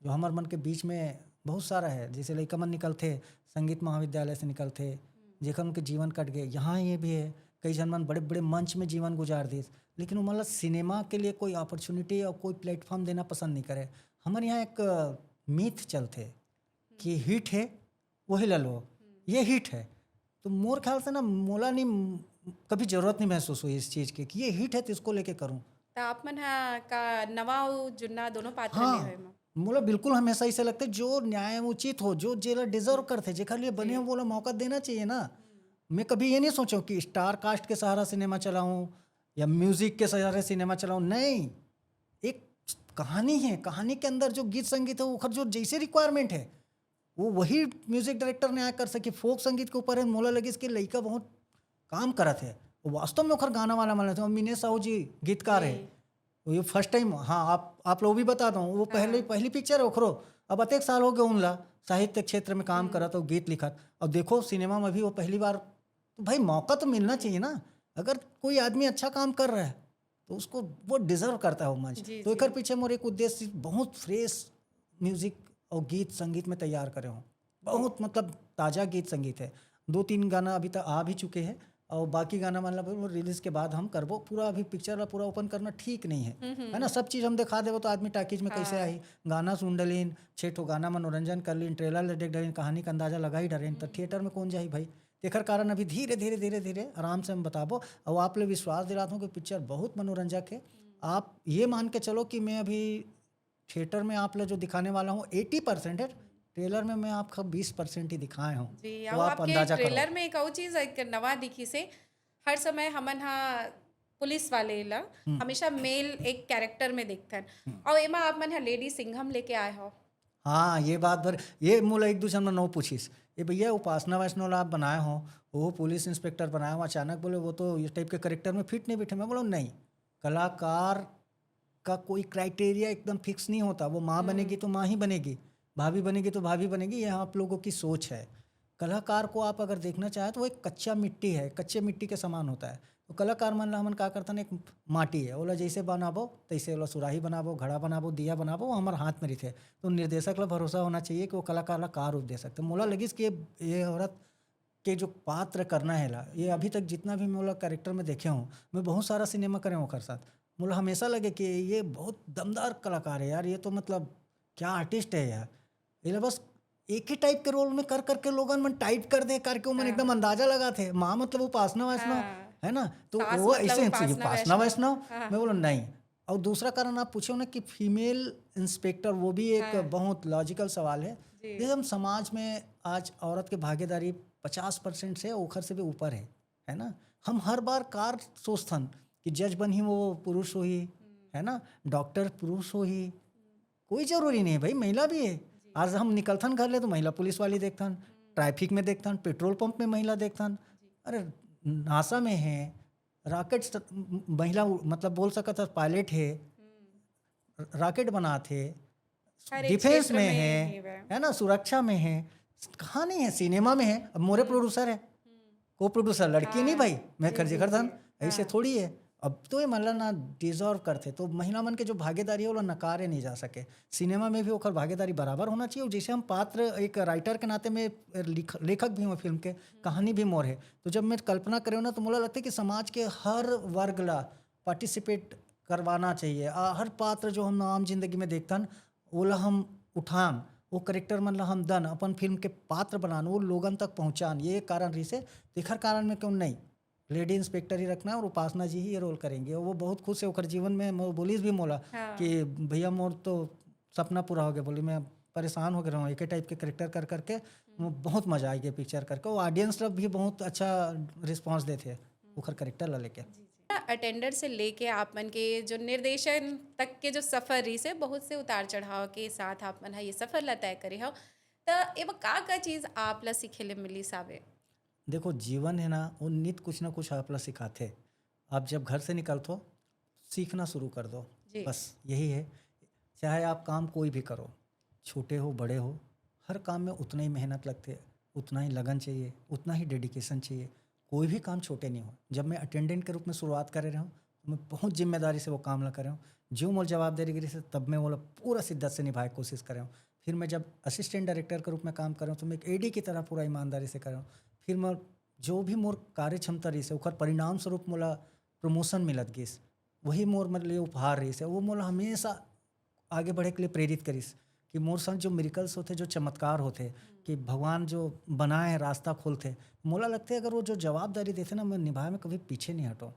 A: जो हमारे मन के बीच में बहुत सारा है, जैसे लड़का मन निकलते संगीत महाविद्यालय से निकलते, जेकर उनके जीवन कट गए। यहाँ ये भी है कई जन मन बड़े बड़े मंच में जीवन गुजार दिस, लेकिन वो मतलब सिनेमा के लिए कोई अपॉर्चुनिटी और कोई प्लेटफॉर्म देना पसंद नहीं करे। हमारे यहाँ एक मीथ चलते कि हिट है वही ले लो, ये हिट है। तो मोर ख्याल से ना मोला नहीं कभी जरूरत नहीं महसूस हुई इस चीज़ की कि ये हिट है तो इसको लेके करूँ।
B: तो आप मन हा का नवा और जुन्ना दोनों पात्र ले
A: हाँ,
B: होय मा?
A: मोला बिल्कुल हमेशा ऐसे लगता है जो न्याय उचित हो, जो जेला डिजर्व करते, जेकर लिए बने हो बोला मौका देना चाहिए ना। मैं कभी ये नहीं सोचूं कि स्टार कास्ट के सहारा सिनेमा चलाऊं या म्यूजिक के सहारे सिनेमा चलाऊं, नहीं। एक कहानी है, कहानी के अंदर जो गीत संगीत है वो जो जैसे रिक्वायरमेंट है वो वही म्यूजिक डायरेक्टर ने आ कर सके। फोक संगीत के ऊपर है, मोला लगे इसके लड़का बहुत काम करत है, वो वास्तव में ओखर गाना वाला माना था। मीने साहू जी गीतकार है, ये फर्स्ट टाइम। हाँ, आप लोग भी बता दो, वो पहली पिक्चर है ओखरो। अब अतेक साल हो गए उनला साहित्य क्षेत्र में काम करत और गीत लिखत, और देखो सिनेमा में भी वो पहली बार। तो भाई मौका तो मिलना चाहिए ना। अगर कोई आदमी अच्छा काम कर रहा है तो उसको वो डिजर्व करता है वो मंच। तो एक पीछे मोर एक उद्देश्य बहुत फ्रेश म्यूजिक और गीत संगीत में तैयार करे हूँ। बहुत मतलब ताज़ा गीत संगीत है। 2-3 गाना अभी तक आ भी चुके हैं और बाकी गाना मतलब वो रिलीज के बाद हम करबो। पूरा अभी पिक्चर ला पूरा ओपन करना ठीक नहीं है ना। सब चीज़ हम दिखा देवो तो आदमी टाकीज में कैसे आई। गाना सुन डलीन, 6 ठो गाना मनोरंजन कर लीन, ट्रेलर देख डलीन, कहानी का अंदाजा लगा ही डरेन, तो थिएटर में कौन जाई भाई। तेकर कारण अभी धीरे धीरे धीरे धीरे आराम से हम बताबो। और आप लोग विश्वास दिलाता हूँ कि पिक्चर बहुत मनोरंजक है। आप ये मान के चलो कि मैं अभी थिएटर में आप लोग जो दिखाने वाला हूँ 80% है, ट्रेलर में मैं आपका 20% ही दिखाए हूँ।
B: जी,
A: तो
B: और
A: आप
B: आपके
A: अंदाजा
B: ट्रेलर
A: करो।
B: में एक और चीज एक नवा दिखी से हर समय हमन हा पुलिस वाले ला हमेशा मेल एक कैरेक्टर में देखथन, और एमा आप मन हा लेडी सिंघम लेके आए हो।
A: हाँ, ये बात भर ये मोला एक दूसरे में नौ पूछिस, ये भैया उपासना वैष्णव ला आप बनाए हो, वो पुलिस इंस्पेक्टर बनाए हो, अचानक बोले वो तो इस टाइप के करेक्टर में फिट नहीं बैठे। मैं बोला नहीं, कलाकार का कोई क्राइटेरिया एकदम फिक्स नहीं होता। वो माँ बनेगी तो माँ ही बनेगी, भाभी बनेगी तो भाभी बनेगी, ये आप लोगों की सोच है। कलाकार को आप अगर देखना चाहें तो वो एक कच्चा मिट्टी है, कच्चे मिट्टी के समान होता है। तो कलाकार मन ला हमन का करता एक माटी है, ओला जैसे बनाबो तैसे ओला सुराही बनाबो, घड़ा बनाबो, दिया बनाबो, वो हमारे हाथ में रहते। तो निर्देशक ला भरोसा होना चाहिए कि वो कलाकार ला का रूप दे सकते। मोला लगिस कि ये औरत के जो पात्र करना है ला, ये अभी तक जितना भी मोला कैरेक्टर में देखे हूँ, मैं बहुत सारा सिनेमा करे हूँ ओकर साथ, मुझे हमेशा लगे कि ये बहुत दमदार कलाकार है यार, ये तो मतलब क्या आर्टिस्ट है यार। ये बस एक ही टाइप के रोल में कर करके लोगन मन टाइप कर दे करके वो मन एकदम अंदाजा लगा थे। माँ मतलब उपासना वैष्णव है ना, तो
B: सास
A: वो
B: मतलब
A: ऐसे
B: उपासना
A: उपासना वैष्णव। मैं बोला नहीं, और दूसरा कारण आप पूछे ना कि फीमेल इंस्पेक्टर, वो भी एक बहुत लॉजिकल सवाल है। जैसे हम समाज में आज औरत की भागीदारी 50% से ओखर से भी ऊपर है ना। हम हर बार कार सोचथन कि जज बन ही वो पुरुष हो ही, है ना, डॉक्टर पुरुष हो ही, कोई जरूरी नहीं है भाई, महिला भी है। आज हम निकलथन घर ले तो महिला पुलिस वाली देखथन, ट्रैफिक में देखथन, पेट्रोल पंप में महिला देखथन, अरे नासा में है, रॉकेट महिला मतलब बोल सकता था पायलट है, रॉकेट बनाते, डिफेंस में है ना, सुरक्षा में है, कहाँ नहीं है, सिनेमा में है। अब मोरे प्रोड्यूसर है, को प्रोड्यूसर लड़की नहीं भाई, मैं खर्चे करता ऐसे थोड़ी है। अब तो ये मतलब ना डिजर्व करते, तो महिला मन के जो भागीदारी है वो नकारे नहीं जा सके। सिनेमा में भी ओकर भागीदारी बराबर होना चाहिए। और जैसे हम पात्र, एक राइटर के नाते में लेखक भी हूँ फिल्म के, कहानी भी मोर है, तो जब मैं कल्पना करे ना तो मुझे लगता है कि समाज के हर वर्ग ला पार्टिसिपेट करवाना चाहिए। हर पात्र जो हम आम जिंदगी में देखतन ओला हम उठान, वो करेक्टर मन ला हम दन अपन फिल्म के पात्र बनान, वो लोगन तक पहुँचान। ये कारण रही से देखर कारण में क्यों नहीं लेडी इंस्पेक्टर ही रखना है और उपासना जी ही ये रोल करेंगे। और वो बहुत खुश है ओकर जीवन में। बोलीस भी मोला कि भैया मोर तो सपना पूरा हो गया, बोली मैं परेशान हो गया हूँ एक ही टाइप के करेक्टर कर करके, वो बहुत मजा आई गया पिक्चर करके। वो ऑडियंस लोग भी बहुत अच्छा रिस्पांस देते ओकर करेक्टर ला लेके।
B: अटेंडर से लेके आप मन के जो निर्देशन तक के जो सफर रही से बहुत से उतार चढ़ाव के साथ आप मन ये सफर ला तय करे हो, तो एमा का चीज आप ला सीखे ले मिली सावे?
A: देखो जीवन है ना, वो नित कुछ ना कुछ आप ला सिखाते। आप जब घर से निकलते हो सीखना शुरू कर दो, बस यही है। चाहे आप काम कोई भी करो, छोटे हो बड़े हो, हर काम में उतना ही मेहनत लगते, उतना ही लगन चाहिए, उतना ही डेडिकेशन चाहिए। कोई भी काम छोटे नहीं हो। जब मैं अटेंडेंट के रूप में शुरुआत कर रहा हूँ तो मैं बहुत जिम्मेदारी से वो काम ला कर रहा हूँ, जो मोल जवाबदारी से तब मैं वो पूरा शिद्दत से निभाए कोशिश कर रहा हूँ। फिर मैं जब असिस्टेंट डायरेक्टर के रूप में काम कर रहा हूँ तो मैं एक एडी की तरह पूरा ईमानदारी से कर रहा हूँ। फिर मैं जो भी मोर कार्य क्षमता रही से ओकर परिणाम स्वरूप मोला प्रमोशन मिलत गिस, वही मोर मतलब लिए उपहार रही से, वो मोला हमेशा आगे बढ़े के लिए प्रेरित करिस। कि मोर संग जो मिरेकल्स होते, जो चमत्कार होते, कि भगवान जो बनाए हैं रास्ता खोलते, मोला लगते अगर वो जो जवाबदारी देते ना मैं निभाए में कभी पीछे नहीं हटो।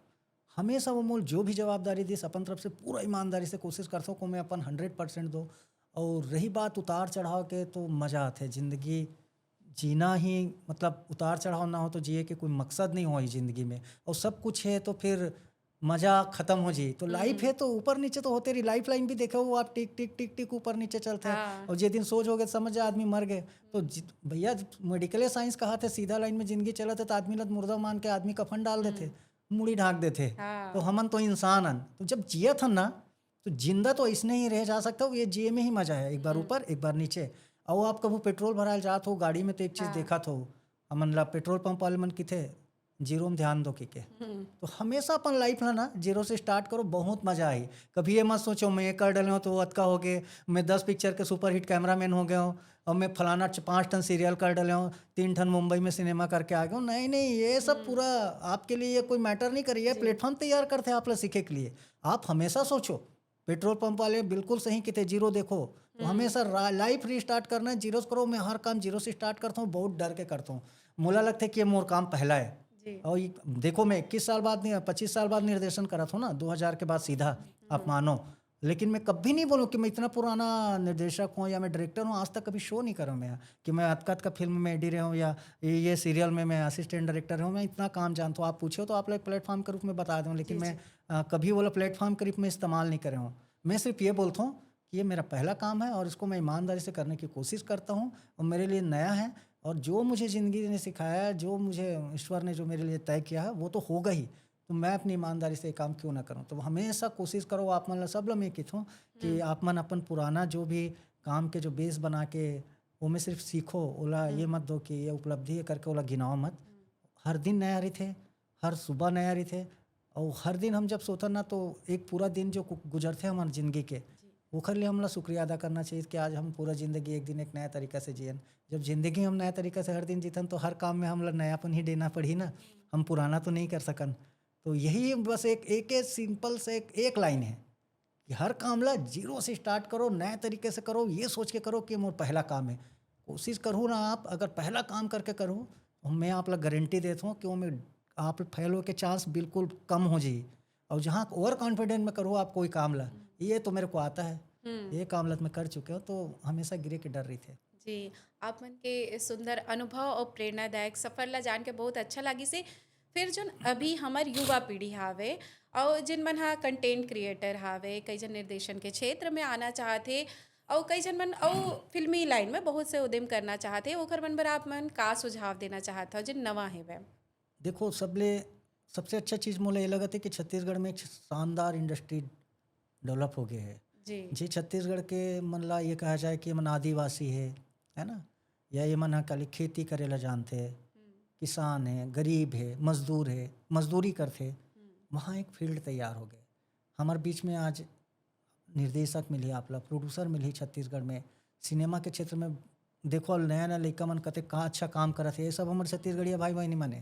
A: हमेशा वो मोल जो भी जवाबदारी दी अपन तरफ से पूरा ईमानदारी से कोशिश करता हूँ को मैं अपन 100% दो। और रही बात उतार चढ़ाव के, तो मज़ा आते ज़िंदगी जीना ही, मतलब उतार चढ़ाव ना हो तो जिए के कोई मकसद नहीं हो ज़िंदगी में। और सब कुछ है तो फिर मज़ा ख़त्म हो जी। तो लाइफ है तो ऊपर नीचे तो होते रही। लाइफ लाइन भी देखो वो आप टिक टिक टिक टिक ऊपर नीचे चलते हैं। और जे दिन सोच हो गए समझ जा आदमी मर गए, तो भैया मेडिकल साइंस कहा थे सीधा लाइन में जिंदगी चला था, तो आदमी लग मुर्दा मान के आदमी कफन डाल देते, मुड़ी ढाक देते। तो हमन तो इंसान हन, तो जब जिया था ना तो जिंदा तो इसने ही रह जा सकता हो। ये जिए में ही मजा है, एक बार ऊपर एक बार नीचे। और आप कभी पेट्रोल भराल जात हो गाड़ी में तो एक चीज़ देखा तो हमन ला पेट्रोल पंप वाले मन की थे जीरो में ध्यान दो कि के। तो हमेशा अपन लाइफ ना जीरो से स्टार्ट करो, बहुत मजा आई। कभी ये मत सोचो मैं ये कर डाले हूँ तो अतका हो गए, मैं 10 पिक्चर के सुपरहिट कैमरामैन हो गया हूँ, और मैं फलाना 5 टन सीरियल कर डाले हूँ, 3 टन मुंबई में सिनेमा करके आ गया हूँ। नहीं नहीं, ये सब पूरा आपके लिए ये कोई मैटर नहीं करिए। प्लेटफॉर्म तैयार करते हैं आप लोग सीखे के लिए। आप हमेशा सोचो, पेट्रोल पंप वाले बिल्कुल सही कहते, जीरो देखो तो हमेशा लाइफ रीस्टार्ट करना है, जीरो करो। मैं हर काम जीरो से स्टार्ट करता हूँ, बहुत डर के करता हूँ। मुझे लगता है कि ये मोर काम पहला है। और देखो मैं 21 साल बाद 25 साल बाद निर्देशन करा था ना, 2000 के बाद सीधा आप मानो। लेकिन मैं कभी नहीं बोलूँ कि मैं इतना पुराना निर्देशक हूँ या मैं डायरेक्टर हूँ। आज तक कभी शो नहीं करा मैं कि मैं अतका का फिल्म में एडी रहा हूँ या ये सीरियल में मैं असिस्टेंट डायरेक्टर हूँ। मैं इतना काम जानता हूँ, आप पूछो तो आप लोग प्लेटफॉर्म के रूप में बता दूँ, लेकिन मैं कभी वो प्लेटफॉर्म के रूप में इस्तेमाल नहीं कर रहा हूँ। मैं सिर्फ ये बोलता हूँ कि ये मेरा पहला काम है और इसको मैं ईमानदारी से करने की कोशिश करता हूँ, और मेरे लिए नया है। और जो मुझे ज़िंदगी ने सिखाया है, जो मुझे ईश्वर ने जो मेरे लिए तय किया है, वो तो होगा ही। तो मैं अपनी ईमानदारी से काम क्यों ना करूं। तो हमेशा कोशिश करो आप मन सब लोग मैं कहता हूँ कि आप मन अपन पुराना जो भी काम के जो बेस बना के वो में सिर्फ सीखो। ओला ये मत दो कि ये उपलब्धि है करके ओला गिनाओ मत। हर दिन नया रही थे, हर सुबह नया रही थे। और हर दिन हम जब सोता ना तो एक पूरा दिन जो गुजरते हमारे ज़िंदगी के, ओखर लिए हमला शुक्रिया अदा करना चाहिए कि आज हम पूरा ज़िंदगी एक दिन एक नया तरीका से जियन। जब ज़िंदगी हम नया तरीका से हर दिन जीतन तो हर काम में हमला नयापन ही देना पड़ी ना, हम पुराना तो नहीं कर सकन। तो यही बस एक सिंपल से एक लाइन है कि हर काम ला जीरो से स्टार्ट करो, नए तरीके से करो। ये सोच के करो कि मोर पहला काम है। कोशिश करूँ ना, आप अगर पहला काम करके करूँ तो मैं आप लोग गारंटी देता हूँ कि वो में आप फेल हो के चांस बिल्कुल कम हो जाए। और जहाँ ओवर कॉन्फिडेंट में करो आप कोई काम ला, ये तो मेरे को आता है, ये काम ला मैं कर चुके हो, तो हमेशा गिरे के डर रही थे।
B: जी, आप मन के सुंदर अनुभव और प्रेरणादायक सफर ला जान के बहुत अच्छा लगी से। फिर जोन अभी हमार युवा पीढ़ी हावे और जिन मन हा कंटेंट क्रिएटर हावे, कई जन निर्देशन के क्षेत्र में आना चाहते और कई जन मन और फिल्मी लाइन में बहुत से उद्यम करना चाहते, ओकर मन बर आप मन का सुझाव देना चाहत हो जिन नवा है वह?
A: देखो सबसे अच्छा चीज़ मोला ये लगत है कि छत्तीसगढ़ में एक शानदार इंडस्ट्री डेवलप हो गए है।
B: जी
A: जी छत्तीसगढ़ के मन ला ये कहा जाए कि ये मन आदिवासी है ना, या ये मन हा खाली खेती करेला जानते है, किसान है, गरीब है, मजदूर है, मजदूरी करते, वहाँ एक फील्ड तैयार हो गए। हमारे बीच में आज निर्देशक मिली, आपला प्रोड्यूसर मिली छत्तीसगढ़ में, सिनेमा के क्षेत्र में देखो नया नया लड़का मन कते कहाँ अच्छा काम करत है। ये सब हमारे छत्तीसगढ़िया भाई बहनी मन है,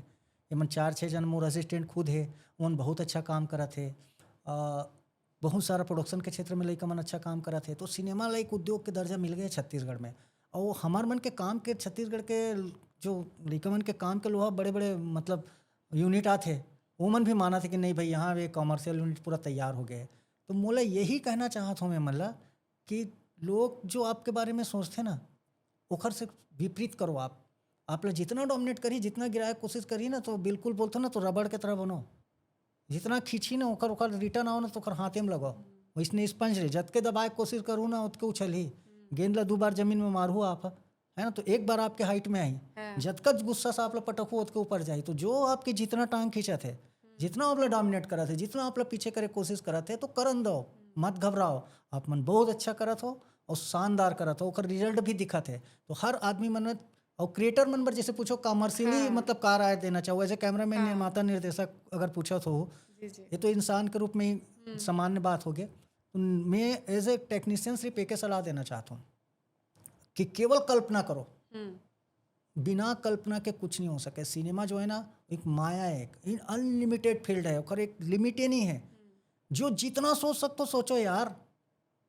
A: ये मन 4-6 जन मोर असिस्टेंट खुद है, उन बहुत अच्छा काम करत है। बहुत सारा प्रोडक्शन के क्षेत्र में लड़का मन अच्छा काम करत है, तो सिनेमा ला एक उद्योग के दर्जा मिल गए छत्तीसगढ़ में। और हमार मन के काम के छत्तीसगढ़ के जो लड़का मन के काम के लोहा बड़े बड़े मतलब यूनिट आते, वो मन भी माना थे कि नहीं भाई यहाँ एक कॉमर्शियल यूनिट पूरा तैयार हो गए। तो मोला यही कहना चाहत हूँ मैं मतलब कि लोग जो आपके बारे में सोचते ना, ओखर से विपरीत करो। आप लोग जितना डोमिनेट करी, जितना गिराए कोशिश करी ना, तो बिल्कुल बोलते ना तो रबड़ के तरह बनो। जितना खींची ना ओकर रिटर्न आओ ना तो ओकर हाथे में लगाओ। वैसने स्पंज रहे, जतके दबाए कोशिश करूँ ना उतके उछल ही। गेंद ला 2 बार जमीन में मारू आप, है ना, तो एक बार आपके हाइट में आई, जतका गुस्सा से आप लोग पटकू उतके ऊपर जाई। तो जो आपके जितना टांग खींचा थे, जितना आप लोग डोमिनेट करा थे, जितना आप लोग पीछे करे कोशिश करा थे, तो करन दो, मत घबराओ। आप मन बहुत अच्छा करत हो और शानदार करत हो, ओकर रिजल्ट भी दिखत है। तो हर आदमी मन और क्रिएटर मन पर जैसे पूछो कमर्शियली मतलब का राय देना चाहो, ऐसे कैमरामैन, निर्माता, निर्देशक अगर पूछत हो, ये तो इंसान के रूप में ही सामान्य बात हो गई। तो मैं एज ए टेक्नीशियन सिर्फ एक सलाह देना चाहता हूँ कि केवल कल्पना करो, बिना कल्पना के कुछ नहीं हो सके। सिनेमा जो है ना एक माया है, एक अनलिमिटेड फील्ड है, और एक लिमिट ही नहीं है। जो जितना सोच सकते हो सोचो यार,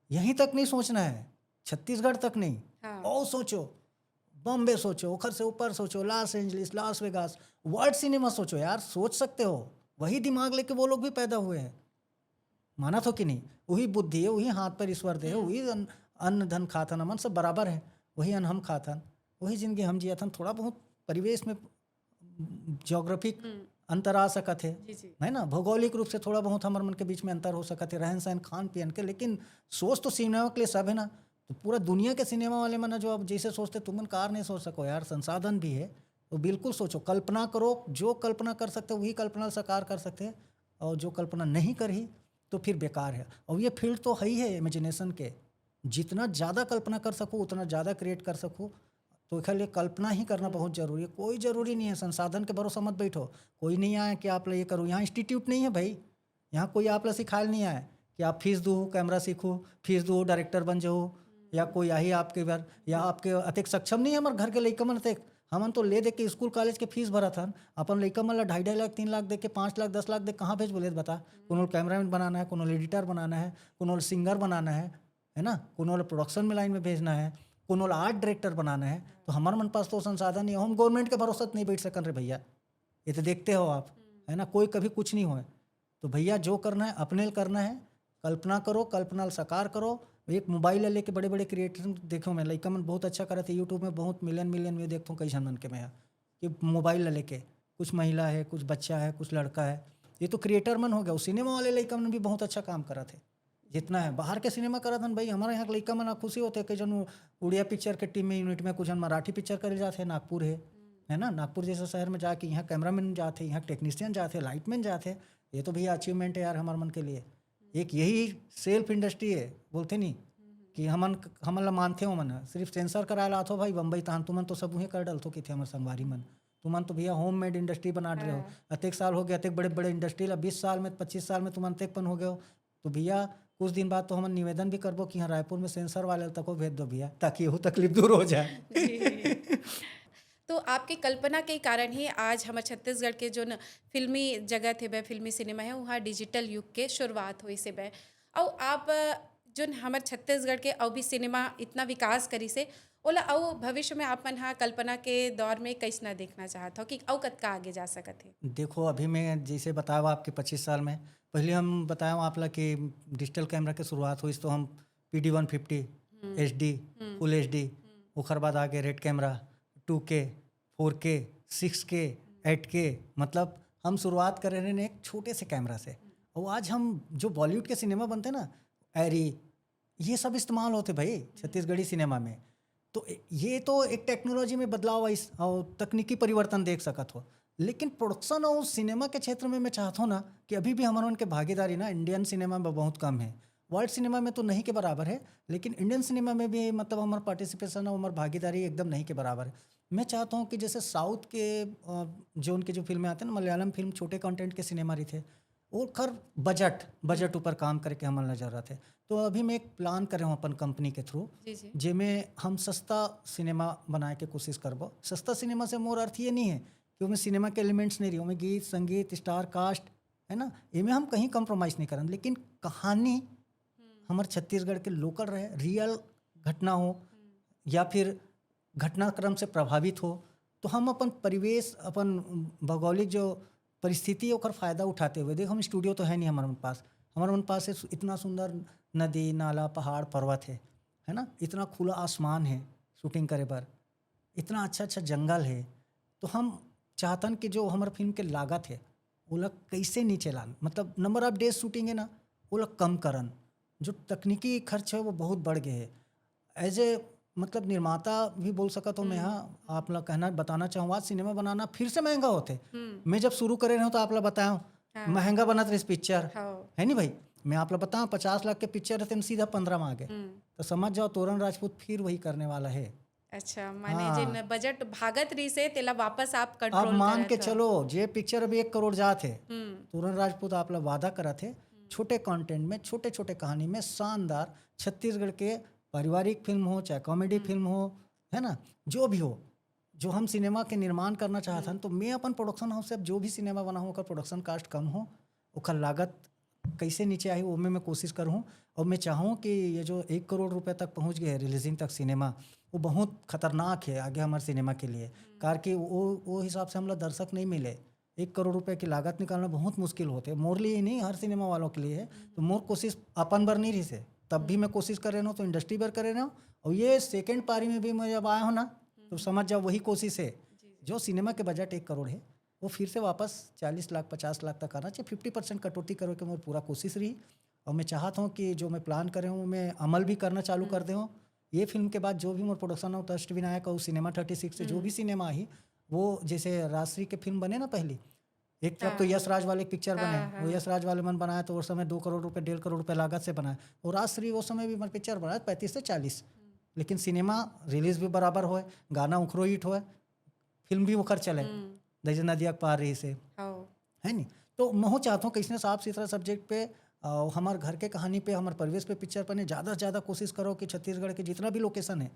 A: यहीं तक नहीं सोचना है, छत्तीसगढ़ तक नहीं, और सोचो, बॉम्बे सोचो, ओखर से ऊपर सोचो, Los Angeles, Las Vegas, world cinema सोचो यार, सोच सकते हो। वही दिमाग लेके वो लोग भी पैदा हुए हैं, माना तो कि नहीं? वही बुद्धि है, वही हाथ पर ईश्वर दे, वही अन्न धन खाथन, अमन सब बराबर है, वही अन्न हम खाथन, वही जिंदगी हम जियथन। थोड़ा बहुत परिवेश में ज्योग्राफिक अंतर आ सकत है ना, भौगोलिक रूप से थोड़ा बहुत हमारे मन के बीच में अंतर हो सकत है, रहन सहन, खान पीन के, लेकिन सोच तो सिनेमा के लिए सब है ना। तो पूरा दुनिया के सिनेमा वाले मन जो आप जैसे सोचते, तुम कार नहीं सोच सको यार, संसाधन भी है तो बिल्कुल सोचो, कल्पना करो। जो कल्पना कर सकते वही कल्पना साकार कर सकते हैं, और जो कल्पना नहीं करी तो फिर बेकार है। और ये फील्ड तो है ही है इमेजिनेशन के, जितना ज़्यादा कल्पना कर सको उतना ज़्यादा क्रिएट कर सको। तो इसके लिए कल्पना ही करना बहुत ज़रूरी है। कोई ज़रूरी नहीं है, संसाधन के भरोसा मत बैठो। कोई नहीं आया कि आप ये करो, यहाँ इंस्टीट्यूट नहीं है भाई, यहाँ कोई आप ला सिखाए नहीं आया कि आप फीस दो कैमरा सीखो, फीस दो डायरेक्टर बन जाओ, या कोई आई आपके घर, या आपके अतिक सक्षम नहीं है हमारे घर के लड़का मन अतिक। हमन तो ले दे के स्कूल कॉलेज के फीस भरा था, अपन लड़का मन ला 2.5 लाख 3 लाख दे के 5 लाख 10 लाख दे कहाँ भेज बोले बता। कोनो कैमरामैन बनाना है, कोनो एडिटर बनाना है, कोनो सिंगर बनाना है ना, कोनो प्रोडक्शन में लाइन में भेजना है, कोनो आर्ट डायरेक्टर बनाना है। तो हमारे मन पास तो संसाधन नहीं है, हम गवर्नमेंट के भरोसा नहीं बैठ सकन रे भैया, ये तो देखते हो आप, है ना, कोई कभी कुछ नहीं हुए। तो भैया जो करना है अपने करना है, कल्पना करो, कल्पना साकार करो। एक मोबाइल लेके बड़े बड़े क्रिएटर देखो, मैं लड़का मन बहुत अच्छा करे थे, यूट्यूब में बहुत मिलियन व्यू देखता हूँ कई जन मन के मैं, कि मोबाइल लेके कुछ महिला है, कुछ बच्चा है, कुछ लड़का है, ये तो क्रिएटर मन हो गया। सिनेमा वाले लड़का मन भी बहुत अच्छा काम करा थे, जितना है बाहर के सिनेमा करा था भाई। हमारे यहाँ लड़का मन खुशी होते कई जन उड़िया पिक्चर के टीम में यूनिट में, कुछ जन मराठी पिक्चर करे जाते हैं, नागपुर है ना, नागपुर जैसे शहर में जाके यहाँ कैमरामैन जाते, यहाँ टेक्नीशियन जाते, लाइटमैन जाते। ये तो भैया अचीवमेंट है यार हमारे मन के लिए। एक यही सेल्फ इंडस्ट्री है, बोलते नहीं कि हमन ला मानते हो मन, सिर्फ सेंसर कराए ला आथो भाई बम्बई तहान, तुमन तो सब उहे कर डलतो कि थे हमारे संगवारी मन, तुमन तो भैया होम मेड इंडस्ट्री बना रहे हो। अतेक साल हो गया, अतेक बड़े बड़े इंडस्ट्री ला 20 साल में 25 साल में तुम अतेकपन हो गए हो। तो भैया कुछ दिन बाद तो हम निवेदन भी करबो कि यहाँ रायपुर में सेंसर वाले तक को भेज दो भैया, ताकि वो तकलीफ दूर हो जाए।
B: तो आपकी कल्पना के कारण ही आज हमारे छत्तीसगढ़ के जो न फिल्मी जगत है, वह फिल्मी सिनेमा है, वहाँ डिजिटल युग के शुरुआत हुई से वह। और आप जो हमार छत्तीसगढ़ के अउ भी सिनेमा इतना विकास करी से ओला अउ भविष्य में आप मन हा कल्पना के दौर में कैसना देखना चाहत हो कि अउ कतका आगे जा सकत है।
A: देखो अभी मैं जैसे बताया हुआ आपके 25 साल में पहले हम बताया हुआ आपला कि डिजिटल कैमरा की शुरुआत हुई तो हम PD 150 HD फुल HD ओकर बाद आगे red camera 2K 4K 6K 8K मतलब हम शुरुआत कर रहे हैं एक छोटे से कैमरा से और आज हम जो बॉलीवुड के सिनेमा बनते हैं ना एरी ये सब इस्तेमाल होते भाई छत्तीसगढ़ी सिनेमा में। तो ये तो एक टेक्नोलॉजी में बदलाव इस और तकनीकी परिवर्तन देख सकत हो, लेकिन प्रोडक्शन और सिनेमा के क्षेत्र में मैं चाहता हूँ ना कि अभी भी हमारे उनके भागीदारी ना इंडियन सिनेमा में बहुत कम है। वर्ल्ड सिनेमा में तो नहीं के बराबर है, लेकिन इंडियन सिनेमा में भी मतलब हमारा पार्टिसिपेशन और हमारी भागीदारी एकदम नहीं के बराबर है। मैं चाहता हूँ कि जैसे साउथ के जो उनके जो फिल्में आते हैं ना, मलयालम फिल्म छोटे कंटेंट के सिनेमा रही थे और खर बजट ऊपर काम करके हमारे नजर रहे थे। तो अभी मैं एक प्लान कर रहा हूँ अपन कंपनी के थ्रू जिसमें हम सस्ता सिनेमा बनाए के कोशिश करबो। सस्ता सिनेमा से मोर अर्थ ये नहीं है कि उसमें सिनेमा के एलिमेंट्स नहीं रही, उसमें गीत संगीत स्टार कास्ट है ना, इनमें हम कहीं कंप्रोमाइज़ नहीं करें, लेकिन कहानी हमारे छत्तीसगढ़ के लोकल रहे, रियल घटना हो या फिर घटनाक्रम से प्रभावित हो, तो हम अपन परिवेश अपन भौगोलिक जो परिस्थिति है ओकर फायदा उठाते हुए देख हम स्टूडियो तो है नहीं हमारे पास इतना सुंदर नदी नाला पहाड़ पर्वत है ना, इतना खुला आसमान है शूटिंग करे पर, इतना अच्छा जंगल है। तो हम चाहतन कि जो हमारे फिल्म के लागत है वो लोग कैसे नीचे लान, मतलब नंबर ऑफ डेज शूटिंग है ना वो लोग कम करन, जो तकनीकी खर्च है वो बहुत बढ़ गए है। एज ए मतलब निर्माता भी बोल सकता हूँ मैं, हाँ आप लोग कहना बताना चाहूँगा सिनेमा बनाना फिर से महंगा होते। मैं जब शुरू करे रहा हूँ तो आप लोग बताऊँ महंगा बना था इस पिक्चर है नहीं भाई, मैं आप लोग बताऊँ 50 लाख के पिक्चर रहते सीधा 15 में आ गए, तो समझ जाओ तोरण राजपूत फिर वही करने वाला है।
B: अच्छा माने जिन बजट भागत रही से तेला वापस आप कंट्रोल
A: अब मान के चलो जे पिक्चर अभी 1 करोड़ जाते तोरण राजपूत आप लोग वादा करा थे छोटे कंटेंट में छोटे छोटे कहानी में शानदार छत्तीसगढ़ के पारिवारिक फिल्म हो चाहे कॉमेडी फिल्म हो है ना, जो भी हो जो हम सिनेमा के निर्माण करना चाहते हैं, तो मैं अपन प्रोडक्शन हाउस से जो भी सिनेमा बना हूँ उसका प्रोडक्शन कास्ट कम हो, उसका लागत कैसे नीचे आई वो मैं कोशिश करूँ। और मैं चाहूँ कि ये जो 1 करोड़ रुपए तक पहुँच गए रिलीजिंग तक सिनेमा, वो बहुत खतरनाक है आगे हमारे सिनेमा के लिए, कार कि वो हिसाब से हम लोग दर्शक नहीं मिले। 1 करोड़ रुपए की लागत निकालना बहुत मुश्किल होते है, मोर लिए ही नहीं हर सिनेमा वालों के लिए है। तो मोर कोशिश अपन बर नहीं रही से, तब भी मैं कोशिश कर रहा हूँ तो इंडस्ट्री बर कर रहा हूँ, और ये सेकेंड पारी में भी मैं जब आया हूँ ना तो समझ जाओ वही कोशिश है। जो सिनेमा के बजट 1 करोड़ है वो फिर से वापस 40 लाख 50 लाख तक आना चाहिए, 50% कटौती करो कि मेरी पूरा कोशिश रही। और मैं चाहता हूँ कि जो मैं प्लान कर रहा हूँ मैं अमल भी करना चालू कर दे हूँ। ये फिल्म के बाद जो भी मोर प्रोडक्शन हो अष्ट विनायक और सिनेमा 36 से जो भी सिनेमा आई, वो जैसे राजश्री के फिल्म बने ना पहली, एक तरफ तो यश राज वाले पिक्चर बने, वो यश राज वाले मन बनाया तो उस समय 2 करोड़ रुपए 1.5 करोड़ रुपए लागत से बनाया, और राजश्री वो समय भी मन पिक्चर बनाया 35 से 40, लेकिन सिनेमा रिलीज भी बराबर होए, गाना उखरो हिट होए, फिल्म भी उखर चले जैसे नदिया पार रही से है नहीं। तो मैं चाहता हूँ कैसे साफ सुथरा सब्जेक्ट पे हमारे घर के कहानी पे हमारे परिवेश पे पिक्चर बने, ज़्यादा से ज़्यादा कोशिश करो कि छत्तीसगढ़ के जितना भी लोकेशन है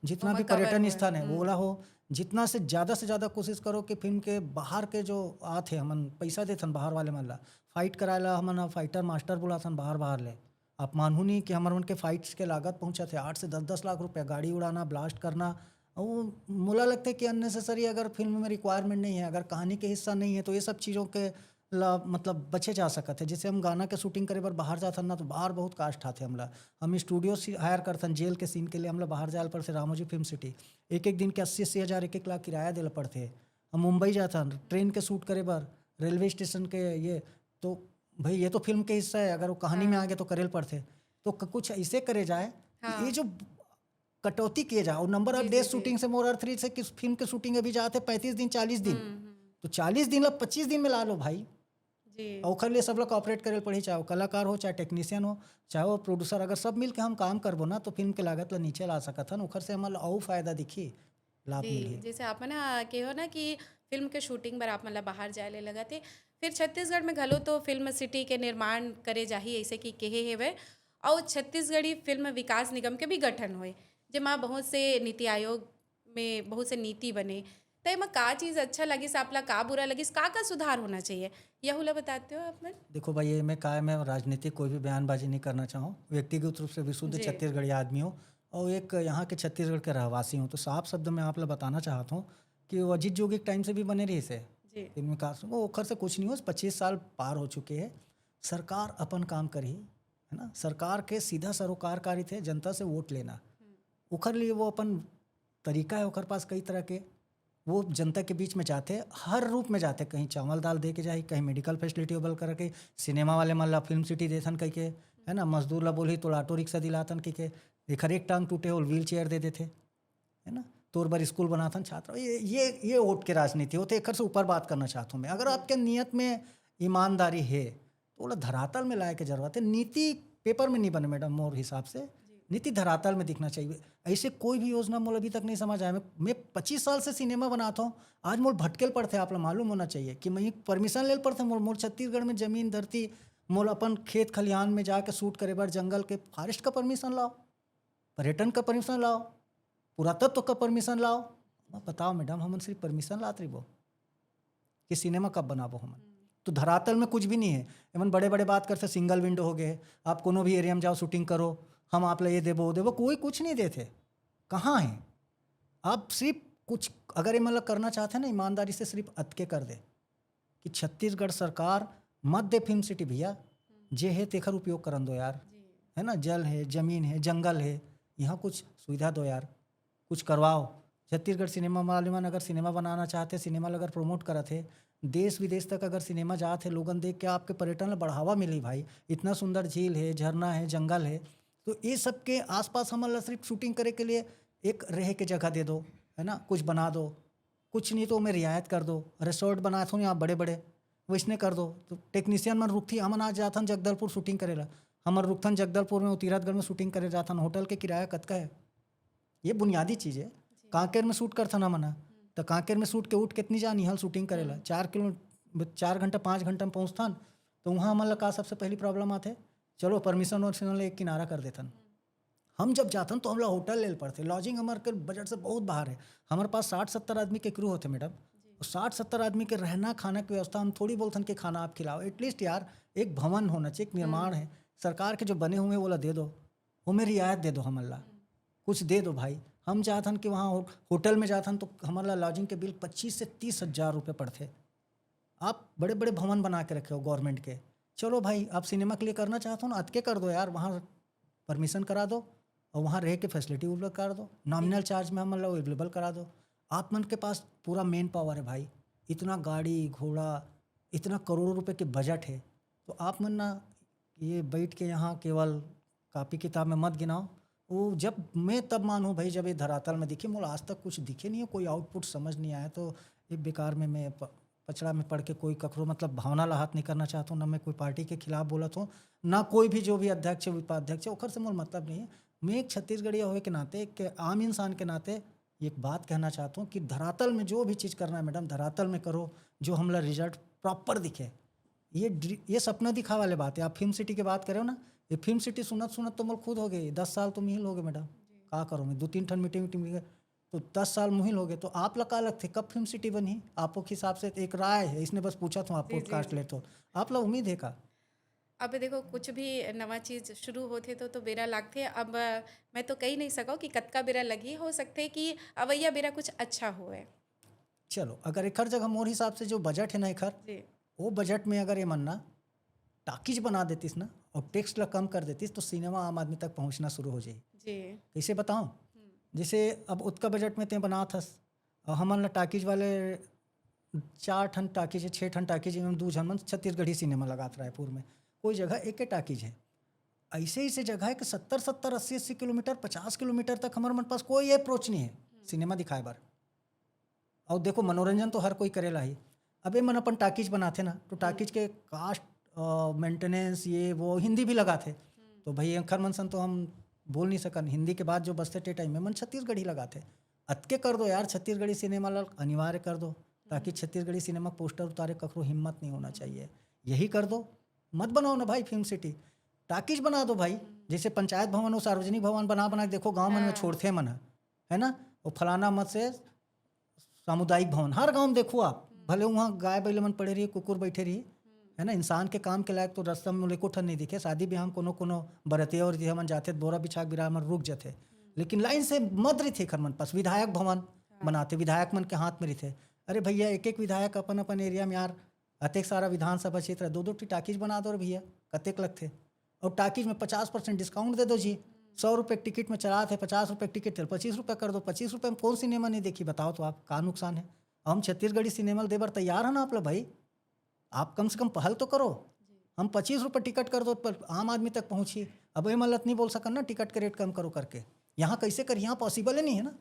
A: जितना भी पर्यटन स्थान है वो वाला हो, जितना से ज़्यादा कोशिश करो कि फिल्म के बाहर के जो आते हमन पैसा देथन बाहर वाले मन ला फाइट कराएला, हमन फाइटर मास्टर बुलाथन बाहर ले। आप मानू नहीं कि हमारे उनके फाइट्स के लागत पहुँचा थे 8 से 10 लाख रुपया, गाड़ी उड़ाना ब्लास्ट करना, वो मुला लगता है कि अननेसेसरी अगर फिल्म में रिक्वायरमेंट नहीं है, अगर कहानी के हिस्सा नहीं है, तो ये सब चीज़ों के मतलब बचे जा सकते हैं। जैसे हम गाना के शूटिंग करे बार बाहर जाते ना तो बाहर बहुत कास्ट आते हम स्टूडियो हायर करते जेल के सीन के लिए हम बाहर जाए पड़ते रामोजी फिल्म सिटी, एक दिन के 80-80 हज़ार 1-1 लाख किराया दिला पड़ते। हम मुंबई जाता ट्रेन के शूट करे बार रेलवे स्टेशन के, ये तो भाई ये तो फिल्म के हिस्सा है, अगर वो कहानी में आ गए तो करेल पड़ते। तो कुछ ऐसे करे जाए ये जो कटौती किए जाए, और नंबर ऑफ डेज शूटिंग से मोर अर्थ रही से कि फिल्म के शूटिंग अभी जाते 35 दिन 40 दिन, तो 40 दिन ला 25 दिन में ला लो भाई, और लिए सब लोग ऑपरेट करे पड़ी, चाहे वो कलाकार हो चाहे टेक्नीशियन हो चाहे वो प्रोड्यूसर, अगर सब मिल के हम काम करबो ना तो फिल्म के लागत ला नीचे ला सकत हन, ओखर से हमारा और फायदा दिखी लाभ मिली।
B: जैसे आप ना के हो ना कि फिल्म के शूटिंग बर आप मतलब बाहर जाए ले लगा थे, फिर छत्तीसगढ़ में घलो तो फिल्म सिटी के निर्माण करे जाही ऐसे कि कहे हेवे, और छत्तीसगढ़ी फिल्म विकास निगम के भी गठन हुए, जेमा बहुत से नीति आयोग में बहुत से नीति बने, तो एमा का चीज़ अच्छा लगिस आपला, का बुरा लगिस, का सुधार होना चाहिए, यहूला बताते हो आप मन?
A: देखो भाई, ये मैं का है, मैं राजनीतिक कोई भी बयानबाजी नहीं करना चाहूँ। व्यक्तिगत रूप से विशुद्ध
B: जी,
A: छत्तीसगढ़ी आदमी हूँ और एक यहाँ के छत्तीसगढ़ के रहवासी हूँ। तो साफ शब्द में आप लोग बताना चाहता हूँ कि वो अजीत जोगी के टाइम से भी बने रही से
B: जी,
A: फिल्म विकास वो ओखर से कुछ नहीं हो, 25 साल पार हो चुके हैं। सरकार अपन काम करी है ना, सरकार के सीधा सरोकार कार्य थे जनता से वोट लेना। ओखर लिए वो अपन तरीका है ओखर पास कई तरह के, वो जनता के बीच में जाते, हर रूप में जाते, कहीं चावल दाल दे के जाए, कहीं मेडिकल फैसिलिटी उबल करके, सिनेमा वाले मन ला फिल्म सिटी देथन कह के, है ना, मजदूर ला बोली तो ऑटो रिक्शा दिलातन कह के, एखर एक टांग टूटे हो व्हील चेयर दे देते, है ना, तोर बर स्कूल बनाथन छात्र। ये वोट के राजनीति होते। एकर से ऊपर बात करना चाहता हूँ मैं, अगर आपके नियत में ईमानदारी है तो बोला धरातल में लाए के जरूरत है। नीति पेपर में नहीं बने मैडम, मोर हिसाब से नीति धरातल में दिखना चाहिए। ऐसे कोई भी योजना मोल अभी तक नहीं समझ आया। मैं 25 साल से सिनेमा बनाता हूँ, आज मोल भटकेल पड़ते आप लोग मालूम होना चाहिए कि मैं परमिशन ले पड़ते मोल छत्तीसगढ़ में जमीन धरती मोल अपन खेत खलिहान में जाके शूट करे बार जंगल के फॉरेस्ट का परमिशन लाओ, पर्यटन का परमिशन लाओ, पुरातत्व का परमिशन लाओ। बताओ मैडम, हमन सिर्फ परमिशन लात रही वो कि सिनेमा कब बनाबो हमन। तो धरातल में कुछ भी नहीं है। एमन बड़े बड़े बात करते सिंगल विंडो हो गए, आप कोनो भी एरिया में जाओ शूटिंग करो, हम आप ले ये देवो वो देवो, कोई कुछ नहीं देते। कहाँ है? आप सिर्फ कुछ अगर ये मतलब करना चाहते हैं ना, ईमानदारी से सिर्फ अतके कर दे कि छत्तीसगढ़ सरकार मत दे फिल्म सिटी भैया, जे है तेखर उपयोग करन दो यार, है ना, जल है, जमीन है, जंगल है, यहाँ कुछ सुविधा दो यार, कुछ करवाओ। छत्तीसगढ़ सिनेमा वाले मन अगर सिनेमा बनाना चाहते, सिनेमा अगर प्रमोट करत है, देश विदेश तक अगर सिनेमा जाते, लोगन देख के आपके पर्यटन ला बढ़ावा मिली भाई। इतना सुंदर झील है, झरना है, जंगल है, तो ये सब के आसपास हमन ला सिर्फ शूटिंग करे के लिए एक रह के जगह दे दो, है ना, कुछ बना दो, कुछ नहीं तो मैं रियायत कर दो। रिसोर्ट बनाए थो यहाँ बड़े बड़े, वैसने कर दो। तो टेक्नीशियन मन रुकथी, हमन आज जाथन जगदलपुर शूटिंग करेला, हमर रुकथन जगदलपुर में, तीरथगढ़ में शूटिंग करे जाथन, होटल के किराया कतका है? ये बुनियादी चीज़ है। कांकेर में शूट करथन हमन, तो कांकेर में शूट के उठ कितनी जानी हल शूटिंग करेला, 4 घंटा 5 घंटा में पहुँचथन। तो वहाँ हमन ला का सबसे पहली प्रॉब्लम आते, चलो परमिशन वर्मिशन ले एक किनारा कर देथन। हम जब जाथन तो हम लोग होटल ले पड़ते, लॉजिंग हमारे के बजट से बहुत बाहर है। हमारे पास 60-70 आदमी के क्रू होते मैडम, 60-70 आदमी के रहना खाना की व्यवस्था, हम थोड़ी बोलथन कि खाना आप खिलाओ। एटलीस्ट यार एक भवन होना चाहिए, एक निर्माण है सरकार के जो बने हुए वो ला दे दो, वो में रियायत दे दो, हमन ला कुछ दे दो भाई। हम चाहथन कि वहाँ होटल में जाथन तो हमारा लॉजिंग के बिल 25 से 30 हज़ार रुपये पड़ते। आप बड़े बड़े भवन बना के रखे हो गवर्नमेंट के, चलो भाई आप सिनेमा के लिए करना चाहते हो ना, अतके कर दो यार, वहाँ परमिशन करा दो और वहाँ रह के फैसिलिटी उपलब्ध करा दो, नॉमिनल चार्ज में हम लोग अवेलेबल करा दो। आप मन के पास पूरा मेन पावर है भाई, इतना गाड़ी घोड़ा, इतना करोड़ों रुपए के बजट है, तो आप मन ना ये बैठ के यहाँ केवल कापी किताब में मत गिनाओ। वो जब मैं तब मानूँ भाई जब ये धरातल में दिखे, मुझे आज तक कुछ दिखे नहीं है, कोई आउटपुट समझ नहीं आया। तो ये बेकार में मैं पचड़ा में पढ़ के कोई ककरो मतलब भावना ला हाथ नहीं करना चाहता हूँ, ना मैं कोई पार्टी के खिलाफ बोलत हूँ, ना कोई भी जो भी अध्यक्ष उपाध्यक्ष है ओखर से मोर मतलब नहीं है। मैं एक छत्तीसगढ़िया होए के नाते, एक आम इंसान के नाते एक बात कहना चाहता हूँ कि धरातल में जो भी चीज़ करना है मैडम, धरातल में करो, जो हमला रिजल्ट प्रॉपर दिखे। ये सपना दिखा वाले बात है। आप फिल्म सिटी की बात करो ना, ये फिल्म सिटी सुनत सुनत तो मोर खुद हो गई 10 साल तो मिहिल हो गए मैडम। का करो मैं 2-3 ठन मीटिंग तो 10 साल मुहिल हो गए। तो आप लगा अलग थे कब फिल्म सिटी बनी, आपको के हिसाब से एक राय है, इसने बस पूछा था आप पॉडकास्ट ले, तो आप लोग उम्मीद है का?
B: अब देखो कुछ भी नवा चीज़ शुरू होथे तो बेरा लागथे। अब मैं तो कही नहीं सकूँ कि कतका बेरा लगी, हो सकथे कि अवैया बेरा कुछ अच्छा होए।
A: चलो अगर एकर जगह मोर हिसाब से जो बजट है ना एकर,
B: जी,
A: वो बजट में अगर ये मन्ना टाकीज बना देतीस ना और टैक्स ला कम कर देतीस तो सिनेमा आम आदमी तक पहुंचना शुरू हो जाए।
B: जी,
A: कैसे बताऊं? जैसे अब उतका बजट में ते बनात हस और हमन ला टाकीज वाले 4 ठन टाकीज है, 6 ठन टाकीज है, 2 झन मन छत्तीसगढ़ी सिनेमा लगात रायपुर में, कोई जगह एक टाकीज है। ऐसे ऐसे जगह है कि 70-70 80-80 किलोमीटर 50 किलोमीटर तक हमारे मन पास कोई अप्रोच नहीं है सिनेमा दिखाए बार। और देखो मनोरंजन तो हर कोई करेला ही। अब ये मन अपन टाकीज बनाते ना तो टाकीज के कास्ट मेंटेनेंस ये वो हिंदी भी लगाते, तो भाई अखर मन सन तो हम बोल नहीं सकन, हिंदी के बाद जो बसते टे टाइम में मन छत्तीसगढ़ी लगाते। अतके कर दो यार, छत्तीसगढ़ी सिनेमा ला अनिवार्य कर दो ताकि छत्तीसगढ़ी सिनेमा पोस्टर उतारे ककरो हिम्मत नहीं होना चाहिए। यही कर दो, मत बनाओ ना भाई फिल्म सिटी, टाकीज बना दो भाई। जैसे पंचायत भवन और सार्वजनिक भवन बना बना के देखो गाँव मन में छोड़ते मन है ना, वो फलाना मत से सामुदायिक भवन हर गांव में देखो आप, भले वहाँ गाय बैल मन पड़े रही, कुकुर बैठे रही, है ना। इंसान के काम के लायक तो रास्ता में एको ठन नहीं दिखे। शादी ब्याह में कोनो कोनो बरतिया और हमन जाते बोरा बिछा के बिरा मन रुक जाते, लेकिन लाइन से मत रही थे खर मन पास विधायक भवन बनाते, विधायक मन के हाथ में रही। अरे भैया एक एक विधायक अपन अपन एरिया में यार अतेक सारा विधानसभा क्षेत्र 2-2 टाकीज बना दो भैया, कतेक लगते। और टाकीज में 50% डिस्काउंट दे दो जी। 100 रुपये टिकट में चला थे, 50 रुपये टिकट चल 25 रुपये कर दो। 25 रुपये में कौन सिनेमा नहीं देखी बताओ तो आप, का नुकसान है। हम छत्तीसगढ़ी सिनेमा देवर तैयार है ना आप लोग भाई, आप कम से कम पहल तो करो। हम 25 रुपये टिकट कर दो पर आम आदमी तक पहुँची। अब ये मलत नहीं बोल सकन ना टिकट के रेट कम करो करके, यहाँ कैसे कर, यहाँ पॉसिबल ही नहीं है ना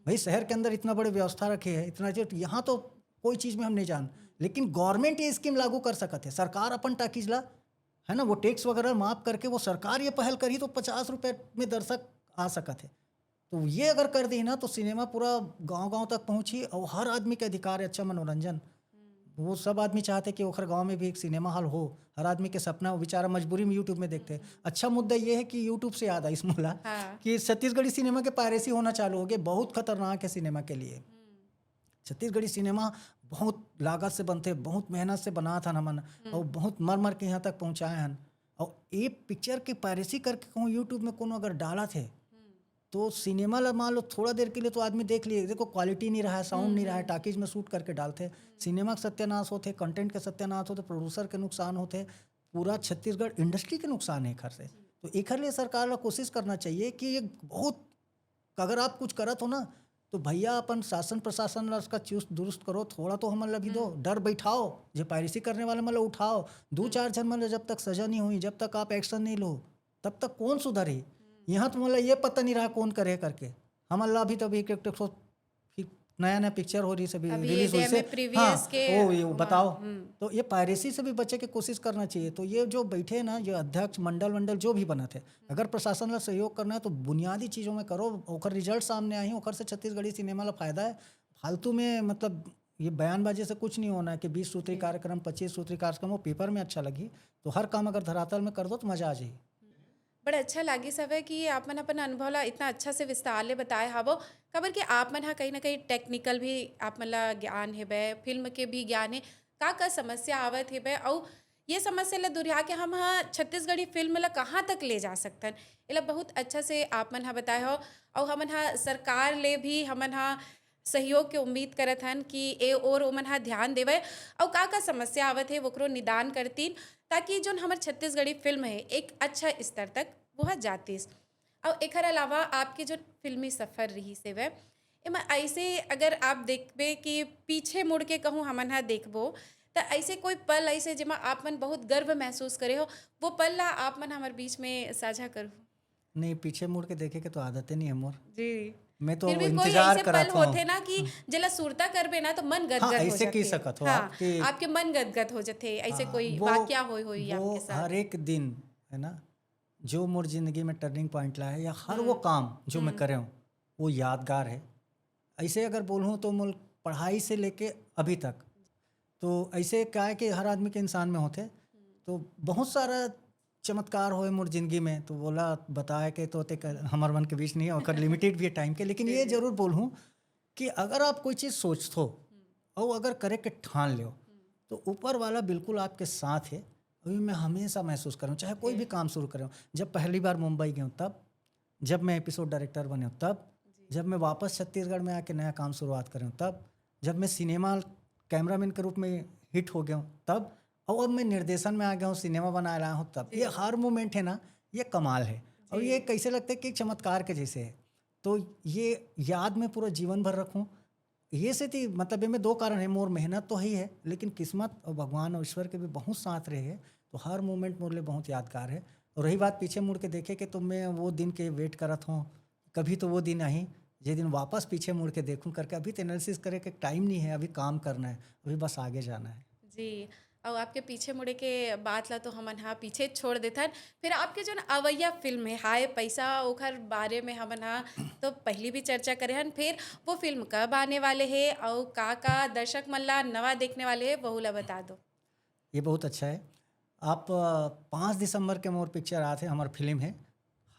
A: भाई। शहर के अंदर इतना बड़ी व्यवस्था रखे है, इतना जो यहाँ तो कोई चीज़ में हम नहीं जान, लेकिन गवर्नमेंट ये स्कीम लागू कर सकते है। सरकार अपन टाकीज ला, है ना, वो टैक्स वगैरह माफ करके वो सरकार ये पहल करी तो 50 रुपये में दर्शक आ सकते है। तो ये अगर कर दी ना तो सिनेमा पूरा गांव-गांव तक पहुंची और हर आदमी के अधिकार है अच्छा मनोरंजन। वो सब आदमी चाहते कि ओखर गांव में भी एक सिनेमा हॉल हो, हर आदमी के सपना हो। बेचारा मजबूरी में यूट्यूब में देखते हैं। अच्छा मुद्दा ये है कि यूट्यूब से याद आई इस मोला कि छत्तीसगढ़ी सिनेमा के पायरेसी होना चालू हो गए। बहुत खतरनाक है सिनेमा के लिए। छत्तीसगढ़ी सिनेमा बहुत लागत से बनते, बहुत मेहनत से बना था हमन, और बहुत मर मर के यहाँ तक पहुँचाए हैं। और ये पिक्चर के पायरेसी करके कहूँ यूट्यूब में कोनो अगर डाला थे तो सिनेमा ला मान लो थोड़ा देर के लिए तो आदमी देख लिए, देखो क्वालिटी नहीं रहा है, साउंड नहीं रहा है, टाकीज में शूट करके डालते, सिनेमा का सत्यानाश होते, कंटेंट के सत्यानाश होते, प्रोड्यूसर के नुकसान होते, पूरा छत्तीसगढ़ इंडस्ट्री के नुकसान है घर से। तो एक लिए सरकार ला कोशिश करना चाहिए कि ये बहुत, अगर आप कुछ करत हो ना तो भैया अपन शासन प्रशासन ला उसका चुस्त दुरुस्त करो, थोड़ा तो हमन ला भी दो, डर बैठाओ, जो पायरेसी करने वाले मतलब उठाओ। 2-4 जन मतलब जब तक सजा नहीं हुई, जब तक आप एक्शन नहीं लो, तब तक कौन सुधरे। यहाँ तो मतलब ये पता नहीं रहा कौन करे करके। हमन ला भी तभी नया नया पिक्चर हो रही सभी रिलीज हुई से, हाँ वो ये बताओ। तो ये पायरेसी से भी बचे के कोशिश करना चाहिए। तो ये जो बैठे ना, जो अध्यक्ष मंडल जो भी बना थे, अगर प्रशासन ला सहयोग करना है तो बुनियादी चीज़ों में करो, ओकर रिजल्ट सामने आई, ओकर से छत्तीसगढ़ी सिनेमा ला फायदा है। फालतू में मतलब ये बयानबाजी से कुछ नहीं होना है कि 20 सूत्री कार्यक्रम 25 सूत्री कार्यक्रम वो पेपर में अच्छा लगी, तो हर काम अगर धरातल में कर दो तो मजा आ जाए।
B: बड़ा अच्छा लागी सब है कि आप मन अपन अनुभव ला इतना अच्छा से विस्तार ले बताए हवो। खबर कि आप मन हा कहीं ना कहीं टेक्निकल भी आप मन ला ज्ञान है बे, फिल्म के भी ज्ञान है, का समस्या आवत है बे, और ये समस्या ला दुरिया के हम हा छत्तीसगढ़ी फिल्म ला कहाँ तक ले जा सकतन, एला बहुत अच्छा से आप मन हा बताए हो। और हमन हा सरकार ले भी हमन हा सहयोग के उम्मीद करत हन कि ए और ओमन हा ध्यान देवे और का समस्या आवत है वोकरो निदान करतीन, ताकि जो हमार छत्तीसगढ़ी फिल्म है एक अच्छा स्तर तक वह जातीस। और एकर अलावा आपके जो फिल्मी सफ़र रही से वह एमा ऐसे अगर आप देखबे कि पीछे मुड़ के कहूँ हमन हा देखबो तो ऐसे कोई पल ऐसे जिमा आप मन बहुत गर्व महसूस करे हो, वो पल ला आप मन हमारे बीच में साझा करो।
A: नहीं, पीछे मुड़ के देखे के तो आदत ही नहीं है मोर।
B: जी,
A: मैं तो
B: फिर भी कोई
A: इंतजार
B: ऐसे
A: करा
B: पल
A: था
B: होते ना कि जला सुरता करबे ना तो मन
A: हाँ,
B: गदगद हो
A: ऐसे की
B: जाते।
A: सकत हो
B: हाँ,
A: आपके
B: आपके मन गदगद हो जाते, ऐसे कोई
A: वो
B: वाकया होई
A: वो
B: आपके साथ।
A: हर एक दिन, है ना, जो मोर जिंदगी में टर्निंग पॉइंट लाया है, या हर वो काम जो मैं करे हूँ वो यादगार है। ऐसे अगर बोलूँ तो मोर पढ़ाई से लेके अभी तक, तो ऐसे क्या है कि हर आदमी के इंसान में होते, तो बहुत सारा चमत्कार होए मोर जिंदगी में। तो बोला बताया कि तो हमार मन के बीच नहीं है और लिमिटेड भी है टाइम के, लेकिन ये जरूर बोलूँ कि अगर आप कोई चीज़ सोचते हो और अगर करे के ठान लो तो ऊपर वाला बिल्कुल आपके साथ है। अभी मैं हमेशा महसूस कर रहा हूँ, चाहे कोई भी काम शुरू कर रहा हूँ, जब पहली बार मुंबई गया हूँ तब, जब मैं एपिसोड डायरेक्टर बने हूँ तब, जब मैं वापस छत्तीसगढ़ में आके नया काम शुरुआत कर रहा हूँ तब, जब मैं सिनेमा कैमरामैन के रूप में हिट हो गया हूँ तब, और अब मैं निर्देशन में आ गया हूँ, सिनेमा बना रहा हूँ तब। ये हर मोमेंट है ना, ये कमाल है। और ये कैसे लगता है कि एक चमत्कार के जैसे है। तो ये याद में पूरा जीवन भर रखूँ, ये से थी मतलब ये में 2 कारण है। मोर मेहनत तो ही है, लेकिन किस्मत और भगवान और ईश्वर के भी बहुत साथ रहे हैं। तो हर मोमेंट मोर लिए बहुत यादगार है। और रही बात पीछे मुड़ के देखे कि तो मैं वो दिन के वेट करत हूँ, कभी तो वो दिन आई जे दिन वापस पीछे मुड़ के देखूँ करके। अभी तो एनालिसिस करे के टाइम नहीं है, अभी काम करना है, अभी बस आगे जाना है।
B: जी, और आपके पीछे मुड़े के बात ला तो हमन हा पीछे छोड़ देथन। फिर आपके जो अवैया फिल्म है हाय पैसा, ओखर बारे में हमन हा तो पहली भी चर्चा करे हन। फिर वो फिल्म कब आने वाले है और का दर्शक मन ला नवा देखने वाले है, वहू ला बता दो।
A: ये बहुत अच्छा है। आप 5 दिसंबर के मोर पिक्चर आते हमार फिल्म है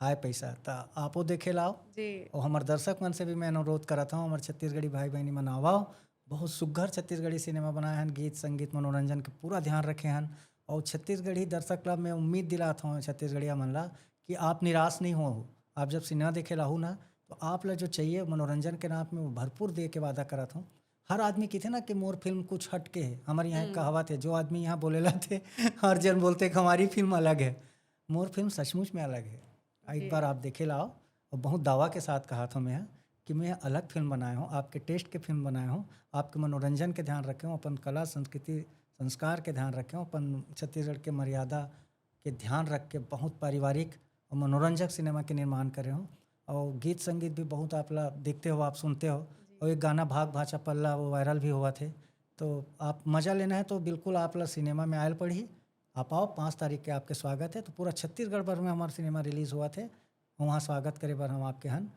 A: हाय पैसा तो आपो देखे लाओ
B: जी
A: और हमारे दर्शक मन से भी मैं अनुरोध करता हूँ, हमारे छत्तीसगढ़ी भाई बहनी मन आवाओ, बहुत सुघर छत्तीसगढ़ी सिनेमा बनाए हैं, गीत संगीत मनोरंजन के पूरा ध्यान रखे हैं। और छत्तीसगढ़ी दर्शक क्लब में उम्मीद दिलाता हूँ छत्तीसगढ़िया मन ला कि आप निराश नहीं हो। आप जब सिनेमा देखे लाहू ना तो आप ला जो चाहिए मनोरंजन के नाम में वो भरपूर दे के वादा करता हूँ। हर आदमी कहते ना कि मोर फिल्म कुछ हट के है, हमारे यहाँ एक कहावत है, जो आदमी यहाँ बोलेला थे हर जन बोलते कि हमारी फिल्म अलग है। मोर फिल्म सचमुच में अलग है। एक बार आप देखे लाओ, और बहुत दावा के साथ कहा था मैं कि मैं अलग फिल्म बनाया हूँ, आपके टेस्ट के फिल्म बनाया हूँ, आपके मनोरंजन के ध्यान रखे हूँ, अपन कला संस्कृति संस्कार के ध्यान रखे हूँ, अपन छत्तीसगढ़ के मर्यादा के ध्यान रख के बहुत पारिवारिक और मनोरंजक सिनेमा के निर्माण करे हूँ। और गीत संगीत भी बहुत आप ला देखते हो, आप सुनते हो। और एक गाना भाग भाचा पल्ला वो वायरल भी हुआ थे। तो आप मज़ा लेना है तो बिल्कुल आप ला सिनेमा में आयल पड़ी, आप आओ। 5 तारीख के आपके स्वागत है। तो पूरा छत्तीसगढ़ भर में हमारा सिनेमा रिलीज़ हुआ थे, वहाँ स्वागत करे बर हम आपके हन।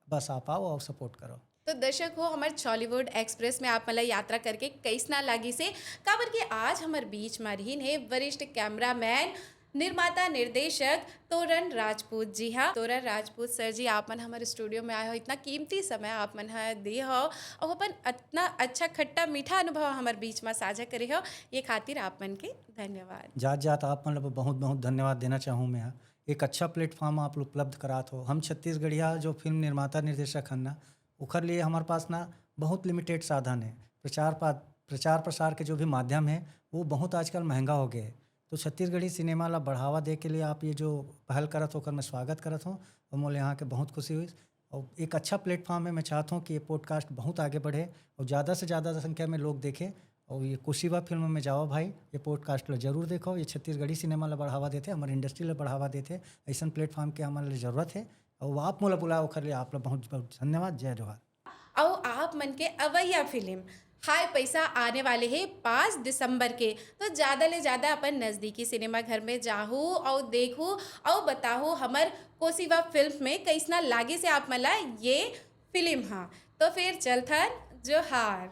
A: बस आप आओ और सपोर्ट करो।
B: तो दर्शक हो, हमारे चॉलीवुड एक्सप्रेस में आप मतलब यात्रा करके कैसना लागी से काबर कि आज हमारे बीच में रहीन है वरिष्ठ कैमरामैन, निर्माता, निर्देशक तोरण राजपूत। जी हाँ, तोरण राजपूत सर जी, आप मन हमारे स्टूडियो में आए हो, इतना कीमती समय आप मन दिए हो और अपन इतना अच्छा खट्टा मीठा अनुभव हमारे बीच में साझा करे हो, ये खातिर आप मन के धन्यवाद।
A: जात जात आप मतलब बहुत बहुत धन्यवाद देना चाहूँ मैं। एक अच्छा प्लेटफॉर्म आप उपलब्ध करात हो। हम छत्तीसगढ़िया जो फिल्म निर्माता निर्देशक हन ना, उखर लिए हमारे पास ना बहुत लिमिटेड साधन है। प्रचार प्रसार के जो भी माध्यम है वो बहुत आजकल महंगा हो गए है। तो छत्तीसगढ़ी सिनेमा ला बढ़ावा दे के लिए आप ये जो पहल करत हो, कर मैं स्वागत करत हूँ और मोले यहाँ के बहुत खुशी हुई। और एक अच्छा प्लेटफॉर्म है, मैं चाहता हूँ कि ये पॉडकास्ट बहुत आगे बढ़े और ज़्यादा से ज़्यादा संख्या में लोग देखें। और ये कोशिवा फिल्म में जाओ भाई, ये पॉडकास्ट ला जरूर देखो। ये छत्तीसगढ़ी सिनेमा ला बढ़ावा देते, हमारे इंडस्ट्री ला बढ़ावा देते। ऐसा प्लेटफॉर्म के हमारे लिए ज़रूरत है और आप मोला बुलाओ कर लिए आप ला बहुत बहुत धन्यवाद। जय जोहार।
B: और आप मन के अवैया फिल्म हाय पैसा आने वाले हैं 5 दिसंबर के। तो ज़्यादा ले ज़्यादा अपन नज़दीकी सिनेमा घर में जाहू और देखू और बताहू हमर कोसिवा फिल्म में कैसना लागे से आप मला ये फिल्म। हाँ तो फिर चलथन जोहार।